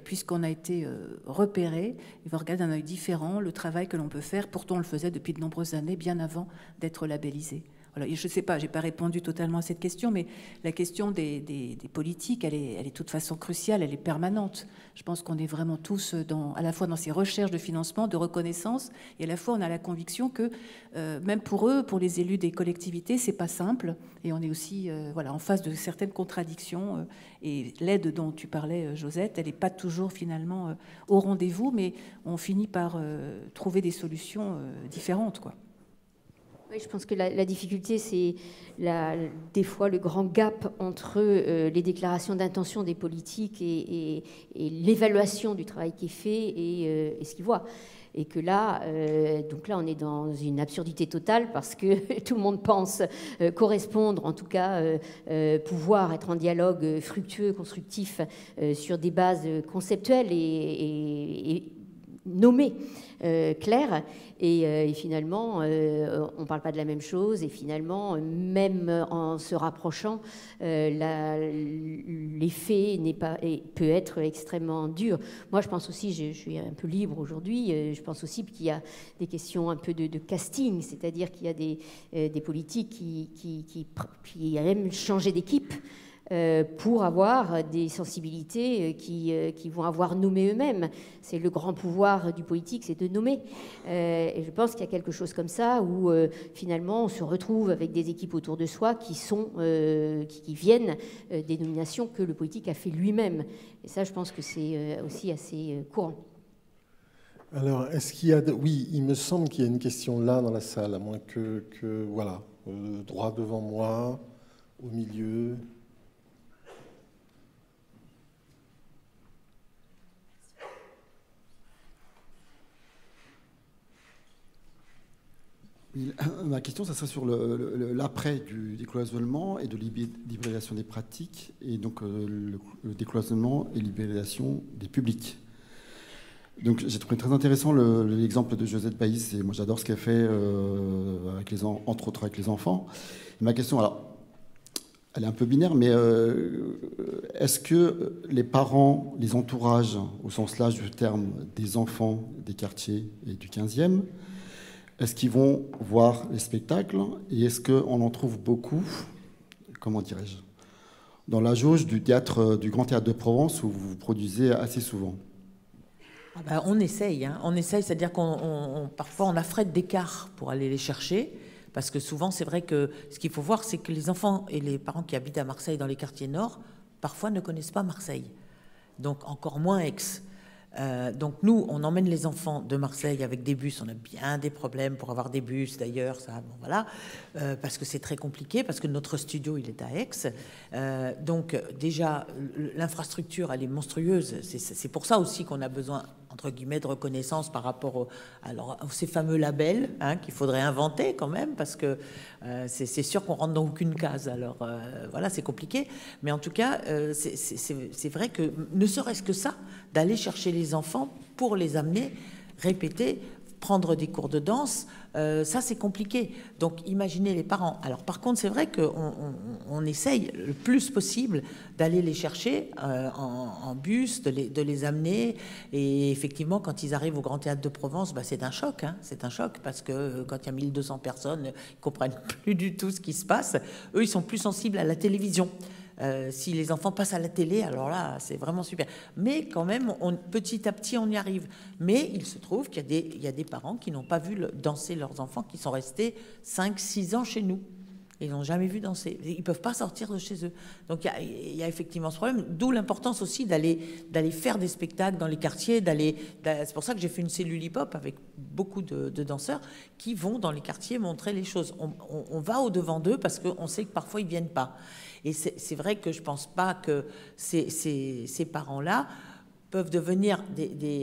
puisqu'on a été repéré, ils vont regarder d'un œil différent le travail que l'on peut faire. Pourtant, on le faisait depuis de nombreuses années, bien avant d'être labellisé. Voilà. Et je ne sais pas, je n'ai pas répondu totalement à cette question, mais la question des politiques, elle est de toute façon cruciale, elle est permanente. Je pense qu'on est vraiment tous à la fois dans ces recherches de financement, de reconnaissance, et à la fois on a la conviction que même pour eux, pour les élus des collectivités, c'est pas simple, et on est aussi en face de certaines contradictions. Et l'aide dont tu parlais, Josette, elle n'est pas toujours finalement au rendez-vous, mais on finit par trouver des solutions différentes, quoi. Oui, je pense que la difficulté, c'est des fois le grand gap entre les déclarations d'intention des politiques et l'évaluation du travail qui est fait et ce qu'ils voient. Et que là, donc là, on est dans une absurdité totale parce que tout le monde pense correspondre, en tout cas pouvoir être en dialogue fructueux, constructif, sur des bases conceptuelles et nommées, claires. Et finalement, on ne parle pas de la même chose. Et finalement, même en se rapprochant, l'effet peut être extrêmement dur. Moi, je pense aussi, je suis un peu libre aujourd'hui, je pense aussi qu'il y a des questions un peu de casting, c'est-à-dire qu'il y a des politiques qui aiment changer d'équipe. Pour avoir des sensibilités qui vont avoir nommé eux-mêmes. C'est le grand pouvoir du politique, c'est de nommer. Et je pense qu'il y a quelque chose comme ça où finalement on se retrouve avec des équipes autour de soi qui viennent des nominations que le politique a fait lui-même. Et ça, je pense que c'est aussi assez courant. Alors, est-ce qu'il y a... Oui, il me semble qu'il y a une question là dans la salle, à moins que voilà, droit devant moi, au milieu... Ma question, ça serait sur l'après du décloisonnement et de libéralisation des pratiques, et donc le décloisonnement et libéralisation des publics. Donc j'ai trouvé très intéressant l'exemple de Josette Baïs, et moi j'adore ce qu'elle fait entre autres avec les enfants. Et ma question, alors, elle est un peu binaire, mais est-ce que les parents, les entourages, au sens large du terme, des enfants des quartiers et du 15e, est-ce qu'ils vont voir les spectacles et est-ce qu'on en trouve beaucoup, comment dirais-je, dans la jauge du Grand Théâtre de Provence où vous produisez assez souvent? On essaye, c'est-à-dire parfois on affrète d'écart pour aller les chercher, parce que souvent c'est vrai que ce qu'il faut voir, c'est que les enfants et les parents qui habitent à Marseille dans les quartiers nord, parfois ne connaissent pas Marseille, donc encore moins Aix. Donc nous, on emmène les enfants de Marseille avec des bus. On a bien des problèmes pour avoir des bus, d'ailleurs, ça, bon, voilà, parce que c'est très compliqué, parce que notre studio, il est à Aix. Donc déjà, l'infrastructure, elle est monstrueuse. C'est pour ça aussi qu'on a besoin, entre guillemets, de reconnaissance par rapport à ces fameux labels qu'il faudrait inventer quand même, parce que c'est sûr qu'on rentre dans aucune case. Alors voilà, c'est compliqué. Mais en tout cas, c'est vrai que ne serait-ce que ça, d'aller chercher les enfants pour les amener, répéter, prendre des cours de danse, ça c'est compliqué. Donc imaginez les parents. Alors par contre, c'est vrai qu'on essaye le plus possible d'aller les chercher en bus, de les amener. Et effectivement, quand ils arrivent au Grand Théâtre de Provence, c'est un choc. C'est un choc parce que quand il y a 1200 personnes, ils ne comprennent plus du tout ce qui se passe. Eux, ils sont plus sensibles à la télévision. Si les enfants passent à la télé, alors là, c'est vraiment super. Mais quand même, petit à petit, on y arrive. Mais il se trouve qu'il y a des parents qui n'ont pas vu danser leurs enfants, qui sont restés 5-6 ans chez nous. Ils n'ont jamais vu danser. Ils ne peuvent pas sortir de chez eux. Donc il y a effectivement ce problème. D'où l'importance aussi d'aller faire des spectacles dans les quartiers. C'est pour ça que j'ai fait une cellule hip-hop avec beaucoup de danseurs qui vont dans les quartiers montrer les choses. On va au-devant d'eux parce qu'on sait que parfois, ils ne viennent pas. Et c'est vrai que je ne pense pas que ces parents-là peuvent devenir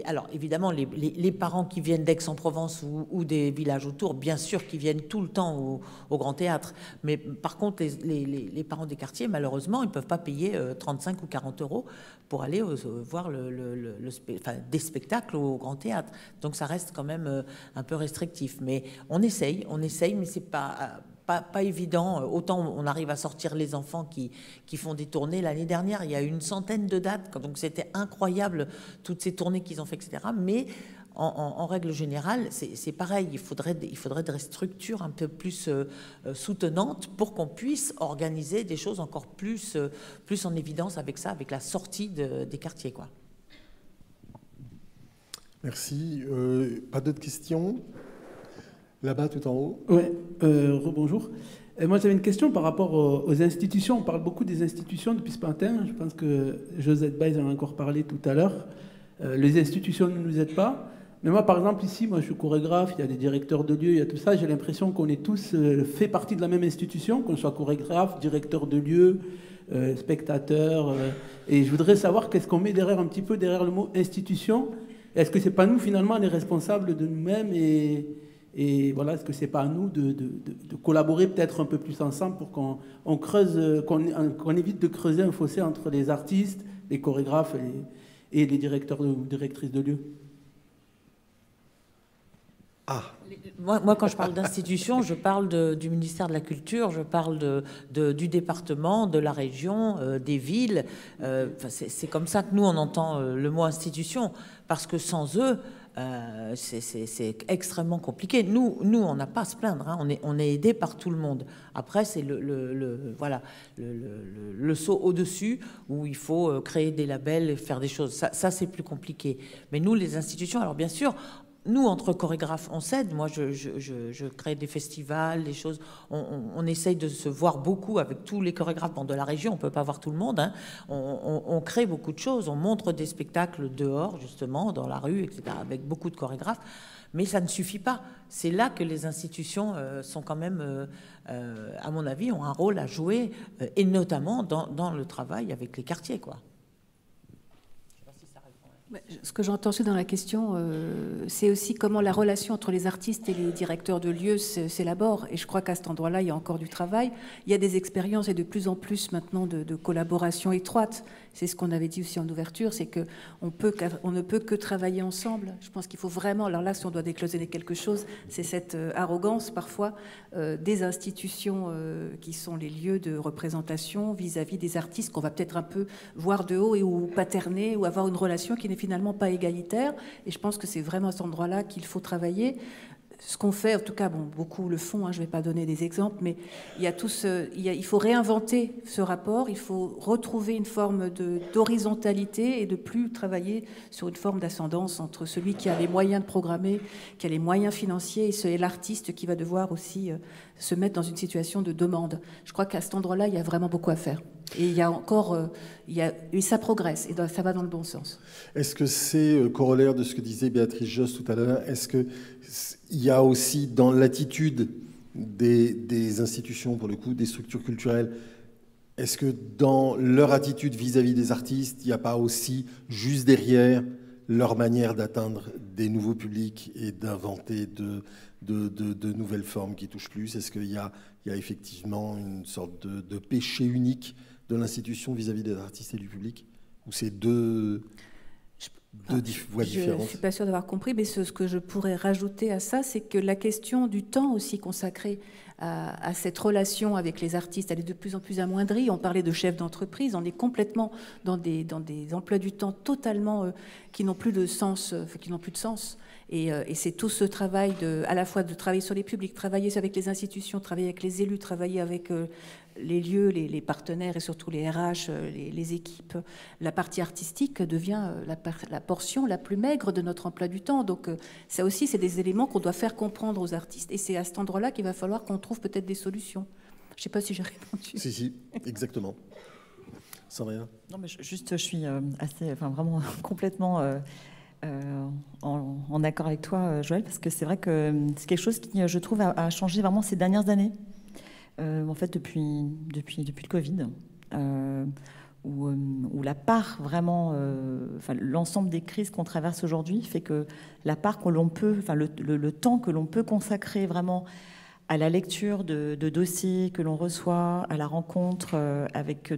Alors, évidemment, les parents qui viennent d'Aix-en-Provence ou des villages autour, bien sûr, qui viennent tout le temps au Grand Théâtre. Mais par contre, les parents des quartiers, malheureusement, ils ne peuvent pas payer 35 ou 40 euros pour aller voir des spectacles au Grand Théâtre. Donc, ça reste quand même un peu restrictif. Mais on essaye, mais ce n'est pas évident. Autant on arrive à sortir les enfants qui font des tournées. L'année dernière, il y a eu une centaine de dates, donc c'était incroyable, toutes ces tournées qu'ils ont fait, etc. Mais en règle générale, c'est pareil. Il faudrait des structures un peu plus soutenantes pour qu'on puisse organiser des choses encore plus en évidence avec ça, avec la sortie des quartiers, quoi. Merci. Pas d'autres questions ? Là-bas, tout en haut. Oui, rebonjour. Moi, j'avais une question par rapport aux institutions. On parle beaucoup des institutions depuis ce matin. Je pense que Josette Baïs en a encore parlé tout à l'heure. Les institutions ne nous aident pas. Mais moi, par exemple, ici, moi, je suis chorégraphe, il y a des directeurs de lieux, il y a tout ça. J'ai l'impression qu'on est tous fait partie de la même institution, qu'on soit chorégraphe, directeur de lieu, spectateur. Et je voudrais savoir qu'est-ce qu'on met un petit peu derrière le mot institution. Est-ce que c'est pas nous, finalement, les responsables de nous-mêmes et voilà, est-ce que c'est pas à nous de collaborer peut-être un peu plus ensemble pour qu'on creuse, qu'on évite de creuser un fossé entre les artistes, les chorégraphes et les directeurs ou directrices de lieux? Moi, quand je parle d'institution, je parle du ministère de la Culture, je parle du département, de la région, des villes. C'est comme ça que nous, on entend le mot institution, parce que sans eux, c'est extrêmement compliqué. Nous, on n'a pas à se plaindre, hein. On est aidé par tout le monde. Après, c'est le saut au-dessus où il faut créer des labels et faire des choses. Ça c'est plus compliqué. Mais nous, les institutions, alors bien sûr, nous, entre chorégraphes, on s'aide. Moi, je crée des festivals, des choses. On essaye de se voir beaucoup avec tous les chorégraphes de la région. On ne peut pas voir tout le monde, hein. On crée beaucoup de choses. On montre des spectacles dehors, justement, dans la rue, etc., avec beaucoup de chorégraphes. Mais ça ne suffit pas. C'est là que les institutions sont quand même, à mon avis, ont un rôle à jouer, et notamment dans le travail avec les quartiers, quoi. Ce que j'entends aussi dans la question, c'est aussi comment la relation entre les artistes et les directeurs de lieux s'élabore. Et je crois qu'à cet endroit-là, il y a encore du travail. Il y a des expériences et de plus en plus maintenant de collaboration étroite. C'est ce qu'on avait dit aussi en ouverture, c'est qu'on ne peut que travailler ensemble. Je pense qu'il faut vraiment, alors là, si on doit décloisonner quelque chose, c'est cette arrogance parfois des institutions qui sont les lieux de représentation vis-à-vis des artistes qu'on va peut-être un peu voir de haut ou paterner ou avoir une relation qui n'est finalement pas égalitaire. Et je pense que c'est vraiment à cet endroit-là qu'il faut travailler. Ce qu'on fait, en tout cas, bon, beaucoup le font, hein, je ne vais pas donner des exemples, mais il y a il faut réinventer ce rapport, il faut retrouver une forme d'horizontalité et de plus travailler sur une forme d'ascendance entre celui qui a les moyens de programmer, qui a les moyens financiers, et l'artiste qui va devoir aussi se mettre dans une situation de demande. Je crois qu'à cet endroit-là, il y a vraiment beaucoup à faire. Et il y a encore, et ça progresse, et ça va dans le bon sens. Est-ce que c'est corollaire de ce que disait Béatrice Josse tout à l'heure? Est-ce qu'il y a aussi dans l'attitude des institutions, pour le coup, des structures culturelles, est-ce que dans leur attitude vis-à-vis des artistes, il n'y a pas aussi, juste derrière, leur manière d'atteindre des nouveaux publics et d'inventer de nouvelles formes qui touchent plus? Est-ce qu'il y a effectivement une sorte de péché unique de l'institution vis-à-vis des artistes et du public? Ou c'est deux voies différentes? Je ne suis pas sûre d'avoir compris, mais ce que je pourrais rajouter à ça, c'est que la question du temps aussi consacré à cette relation avec les artistes, elle est de plus en plus amoindrie. On parlait de chefs d'entreprise, on est complètement dans des emplois du temps totalement qui n'ont plus de sens, Et c'est tout ce travail à la fois de travailler sur les publics, travailler avec les institutions, travailler avec les élus, travailler avec les lieux, les partenaires et surtout les RH, les équipes. La partie artistique devient la portion la plus maigre de notre emploi du temps. Donc ça aussi, c'est des éléments qu'on doit faire comprendre aux artistes. Et c'est à cet endroit-là qu'il va falloir qu'on trouve peut-être des solutions. Je ne sais pas si j'ai répondu. Si, exactement. Sans rien. Non, mais juste, je suis vraiment complètement... en accord avec toi, Joël, parce que c'est vrai que c'est quelque chose qui, je trouve, a changé vraiment ces dernières années. En fait, depuis le Covid, où la part vraiment, l'ensemble des crises qu'on traverse aujourd'hui fait que la part que l'on peut, le temps que l'on peut consacrer vraiment à la lecture de dossiers que l'on reçoit, à la rencontre avec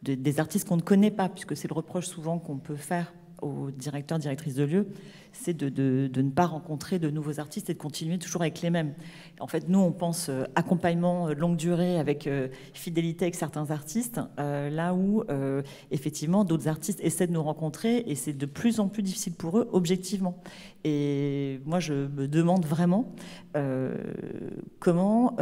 des artistes qu'on ne connaît pas, puisque c'est le reproche souvent qu'on peut faire aux directeurs, directrices de lieux, c'est de ne pas rencontrer de nouveaux artistes et de continuer toujours avec les mêmes. En fait, nous, on pense accompagnement longue durée avec fidélité avec certains artistes, là où, effectivement, d'autres artistes essaient de nous rencontrer et c'est de plus en plus difficile pour eux, objectivement. Et moi, je me demande vraiment comment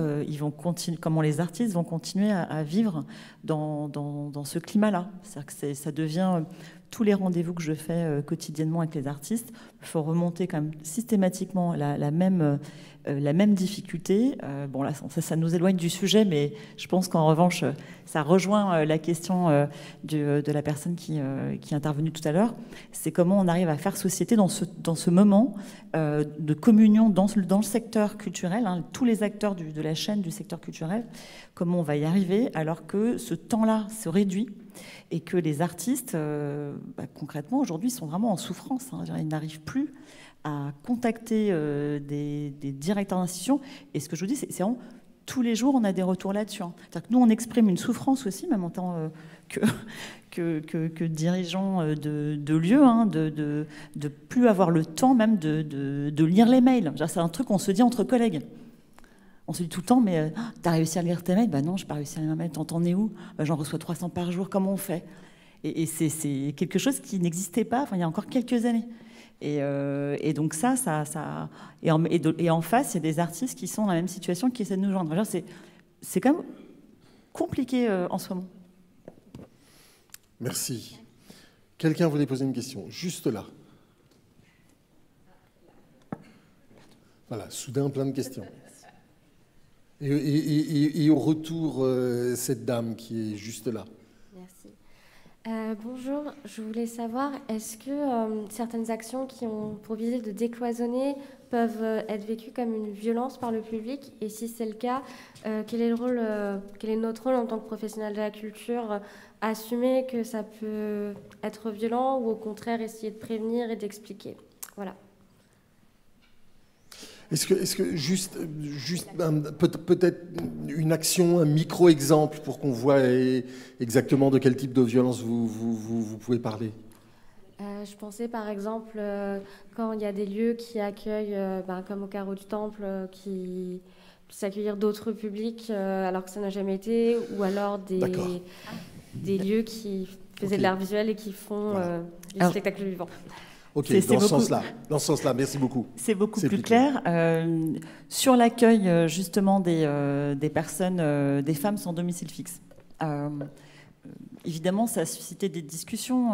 les artistes vont continuer à vivre dans ce climat-là. C'est-à-dire que ça devient tous les rendez-vous que je fais quotidiennement avec les artistes, il faut remonter quand même systématiquement la même difficulté. Bon, là, ça nous éloigne du sujet, mais je pense qu'en revanche, ça rejoint la question de la personne qui est intervenue tout à l'heure. C'est comment on arrive à faire société dans ce moment de communion dans le secteur culturel, hein, tous les acteurs de la chaîne du secteur culturel, comment on va y arriver alors que ce temps-là se réduit et que les artistes, concrètement, aujourd'hui, sont vraiment en souffrance. Hein. Ils n'arrivent plus à contacter des directeurs d'institutions. Et ce que je vous dis, c'est vraiment tous les jours, on a des retours là-dessus. Hein. C'est-à-dire que nous, on exprime une souffrance aussi, même en tant que dirigeant de lieu, hein, de plus avoir le temps même de lire les mails. C'est un truc qu'on se dit entre collègues. On se dit tout le temps, mais t'as réussi à lire tes mails? Non, j'ai pas réussi à lire mes mails. T'en es où? J'en reçois 300 par jour. Comment on fait? Et c'est quelque chose qui n'existait pas il y a encore quelques années. Et donc ça et en face, il y a des artistes qui sont dans la même situation, qui essaient de nous joindre. C'est quand même compliqué en ce moment. Merci. Quelqu'un voulait poser une question? Juste là. Voilà, soudain, plein de questions. Et au retour, cette dame qui est juste là. Merci. Bonjour, je voulais savoir, est-ce que certaines actions qui ont pour visée de décloisonner peuvent être vécues comme une violence par le public? Et si c'est le cas, quel est notre rôle en tant que professionnel de la culture? Assumer que ça peut être violent ou au contraire essayer de prévenir et d'expliquer? Voilà. Est-ce que juste peut-être une action, un micro-exemple pour qu'on voit exactement de quel type de violence vous pouvez parler? Je pensais par exemple quand il y a des lieux qui accueillent, comme au Carreau du Temple, qui puissent accueillir d'autres publics alors que ça n'a jamais été, ou alors des lieux qui faisaient de l'art visuel et qui font du spectacle vivant. Ok, dans ce sens-là, merci beaucoup. C'est beaucoup plus clair. Sur l'accueil, justement, des personnes, des femmes sans domicile fixe. Évidemment, ça a suscité des discussions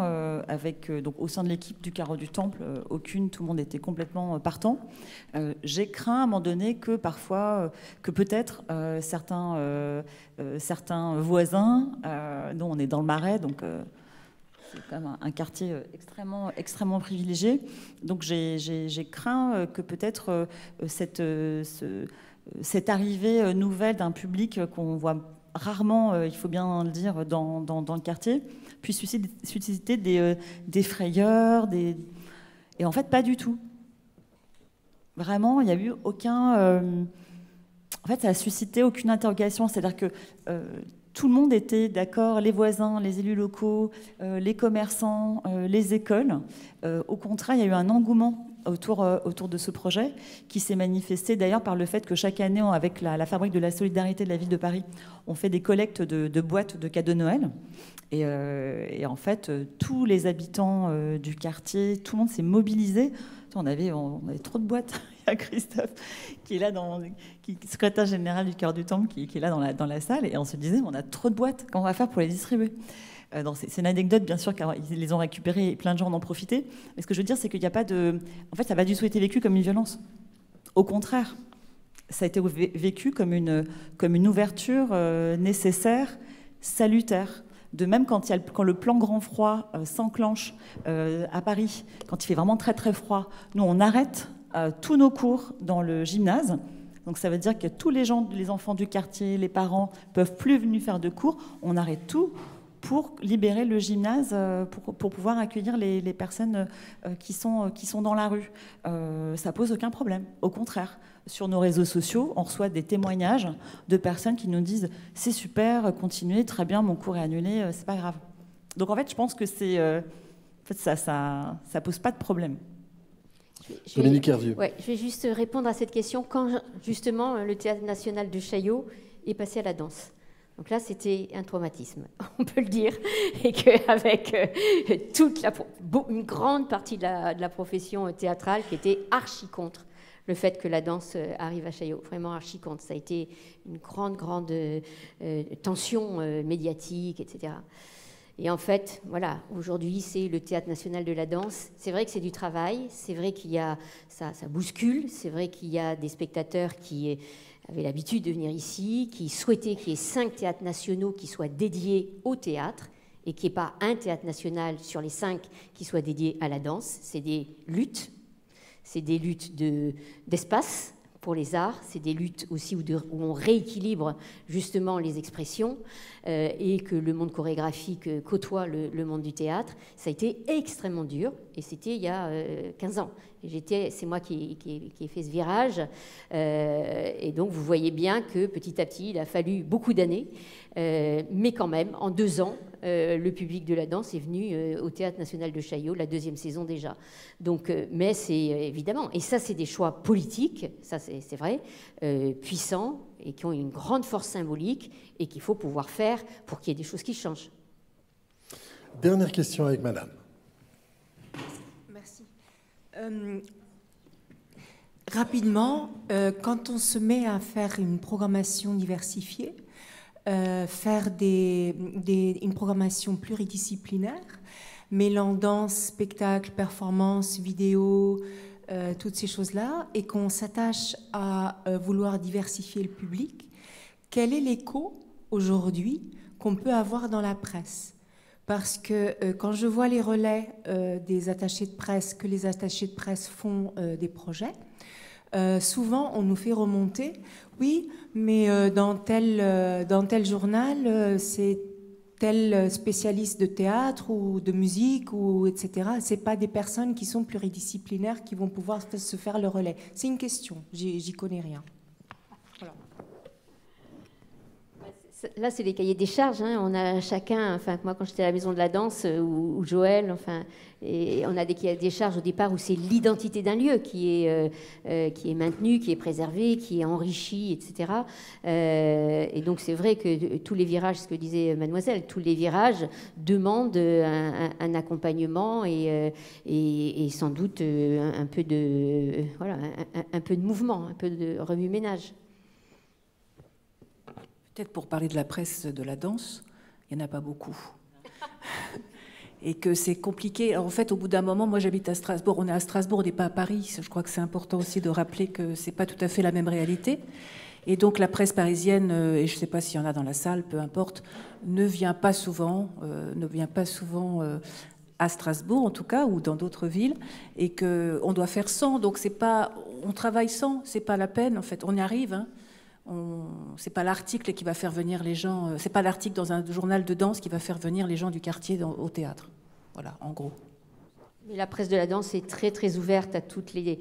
donc au sein de l'équipe du Carreau du Temple. Tout le monde était complètement partant. J'ai craint à un moment donné que parfois, que peut-être certains voisins, nous on est dans le Marais, donc c'est quand même un quartier extrêmement privilégié. Donc j'ai craint que peut-être cette arrivée nouvelle d'un public qu'on voit rarement, il faut bien le dire, dans le quartier, puisse susciter des frayeurs, et en fait pas du tout. Vraiment, il n'y a eu aucun... En fait, ça a suscité aucune interrogation. C'est-à-dire que tout le monde était d'accord, les voisins, les élus locaux, les commerçants, les écoles. Au contraire, il y a eu un engouement autour de ce projet qui s'est manifesté d'ailleurs par le fait que chaque année, avec la Fabrique de la Solidarité de la Ville de Paris, on fait des collectes de boîtes de cadeaux de Noël. Et en fait, tous les habitants du quartier, tout le monde s'est mobilisé. On avait trop de boîtes. Il y a Christophe qui est là, secrétaire général du Carreau du Temple, qui est là dans la salle. Et on se disait, on a trop de boîtes, comment on va faire pour les distribuer? C'est une anecdote, bien sûr, car ils les ont récupérées et plein de gens en ont profité. Mais ce que je veux dire, c'est qu'il n'y a pas de... En fait, ça n'a pas du tout été vécu comme une violence. Au contraire, ça a été vécu comme une ouverture nécessaire, salutaire. De même, quand le plan grand froid s'enclenche à Paris, quand il fait vraiment très très froid, nous on arrête tous nos cours dans le gymnase. Donc ça veut dire que tous les enfants du quartier, les parents, peuvent plus venir faire de cours. On arrête tout pour libérer le gymnase, pour pouvoir accueillir les personnes qui sont dans la rue. Ça pose aucun problème. Au contraire, sur nos réseaux sociaux, on reçoit des témoignages de personnes qui nous disent « c'est super, continuez, très bien, mon cours est annulé, c'est pas grave ». Donc en fait, je pense que ça pose pas de problème. Dominique Hervieux. Ouais, je vais juste répondre à cette question. Quand justement le Théâtre National de Chaillot est passé à la danse. Donc là, c'était un traumatisme, on peut le dire, et qu'avec une grande partie de la profession théâtrale qui était archi contre le fait que la danse arrive à Chaillot, vraiment archi contre. Ça a été une grande tension médiatique, etc. Et en fait, voilà, aujourd'hui, c'est le Théâtre national de la danse. C'est vrai que c'est du travail, c'est vrai qu'il y a, ça bouscule, c'est vrai qu'il y a des spectateurs qui avaient l'habitude de venir ici, qui souhaitaient qu'il y ait 5 théâtres nationaux qui soient dédiés au théâtre, et qu'il n'y ait pas un théâtre national sur les 5 qui soit dédié à la danse. C'est des luttes d'espace pour les arts, c'est des luttes aussi où on rééquilibre justement les expressions et que le monde chorégraphique côtoie le monde du théâtre. Ça a été extrêmement dur et c'était il y a 15 ans. C'est moi qui ai fait ce virage et donc vous voyez bien que petit à petit il a fallu beaucoup d'années, mais quand même en 2 ans le public de la danse est venu au Théâtre national de Chaillot, la 2e saison déjà. Donc, mais c'est évidemment, et ça c'est des choix politiques, ça c'est vrai, puissants et qui ont une grande force symbolique et qu'il faut pouvoir faire pour qu'il y ait des choses qui changent. Dernière question avec madame. Merci. Rapidement, quand on se met à faire une programmation diversifiée, faire une programmation pluridisciplinaire, mêlant danse, spectacle, performance, vidéo, toutes ces choses-là, et qu'on s'attache à vouloir diversifier le public, quel est l'écho aujourd'hui qu'on peut avoir dans la presse ? Parce que quand je vois les relais des attachés de presse, que les attachés de presse font des projets, souvent on nous fait remonter, oui, mais dans tel journal, c'est tel spécialiste de théâtre ou de musique, ou etc. Ce n'est pas des personnes qui sont pluridisciplinaires qui vont pouvoir se faire le relais. C'est une question, j'y connais rien. Voilà. Là, c'est les cahiers des charges. Hein. On a chacun, enfin, moi, quand j'étais à la Maison de la Danse, ou Joël, enfin, et on a des cahiers des charges au départ où c'est l'identité d'un lieu qui est maintenue, qui est préservée, qui est enrichie, etc. Et donc, c'est vrai que tous les virages, ce que disait mademoiselle, tous les virages demandent un accompagnement et sans doute un peu de, voilà, un peu de mouvement, un peu de remue-ménage. Peut-être pour parler de la presse de la danse, il n'y en a pas beaucoup. Et que c'est compliqué. Alors, en fait, au bout d'un moment, moi j'habite à Strasbourg, on est à Strasbourg, on n'est pas à Paris. Je crois que c'est important aussi de rappeler que ce n'est pas tout à fait la même réalité. Et donc la presse parisienne, et je ne sais pas s'il y en a dans la salle, peu importe, ne vient pas souvent à Strasbourg en tout cas, ou dans d'autres villes, et qu'on doit faire sans. Donc on travaille sans, c'est pas la peine en fait, on y arrive, hein. C'est pas l'article qui va faire venir les gens, c'est pas l'article dans un journal de danse qui va faire venir les gens du quartier au théâtre. Voilà, en gros. Mais la presse de la danse est très très ouverte à toutes les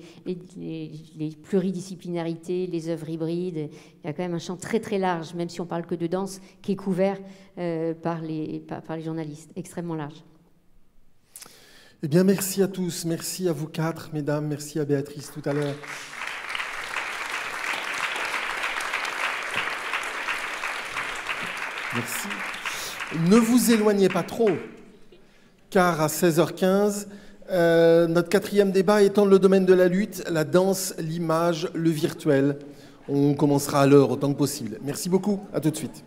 pluridisciplinarités, les œuvres hybrides. Il y a quand même un champ très très large, même si on parle que de danse, qui est couvert par les journalistes, extrêmement large. Eh bien, merci à tous, merci à vous 4, mesdames, merci à Béatrice tout à l'heure. Merci. Ne vous éloignez pas trop, car à 16h15, notre 4e débat étant le domaine de la lutte, la danse, l'image, le virtuel. On commencera à l'heure autant que possible. Merci beaucoup, à tout de suite.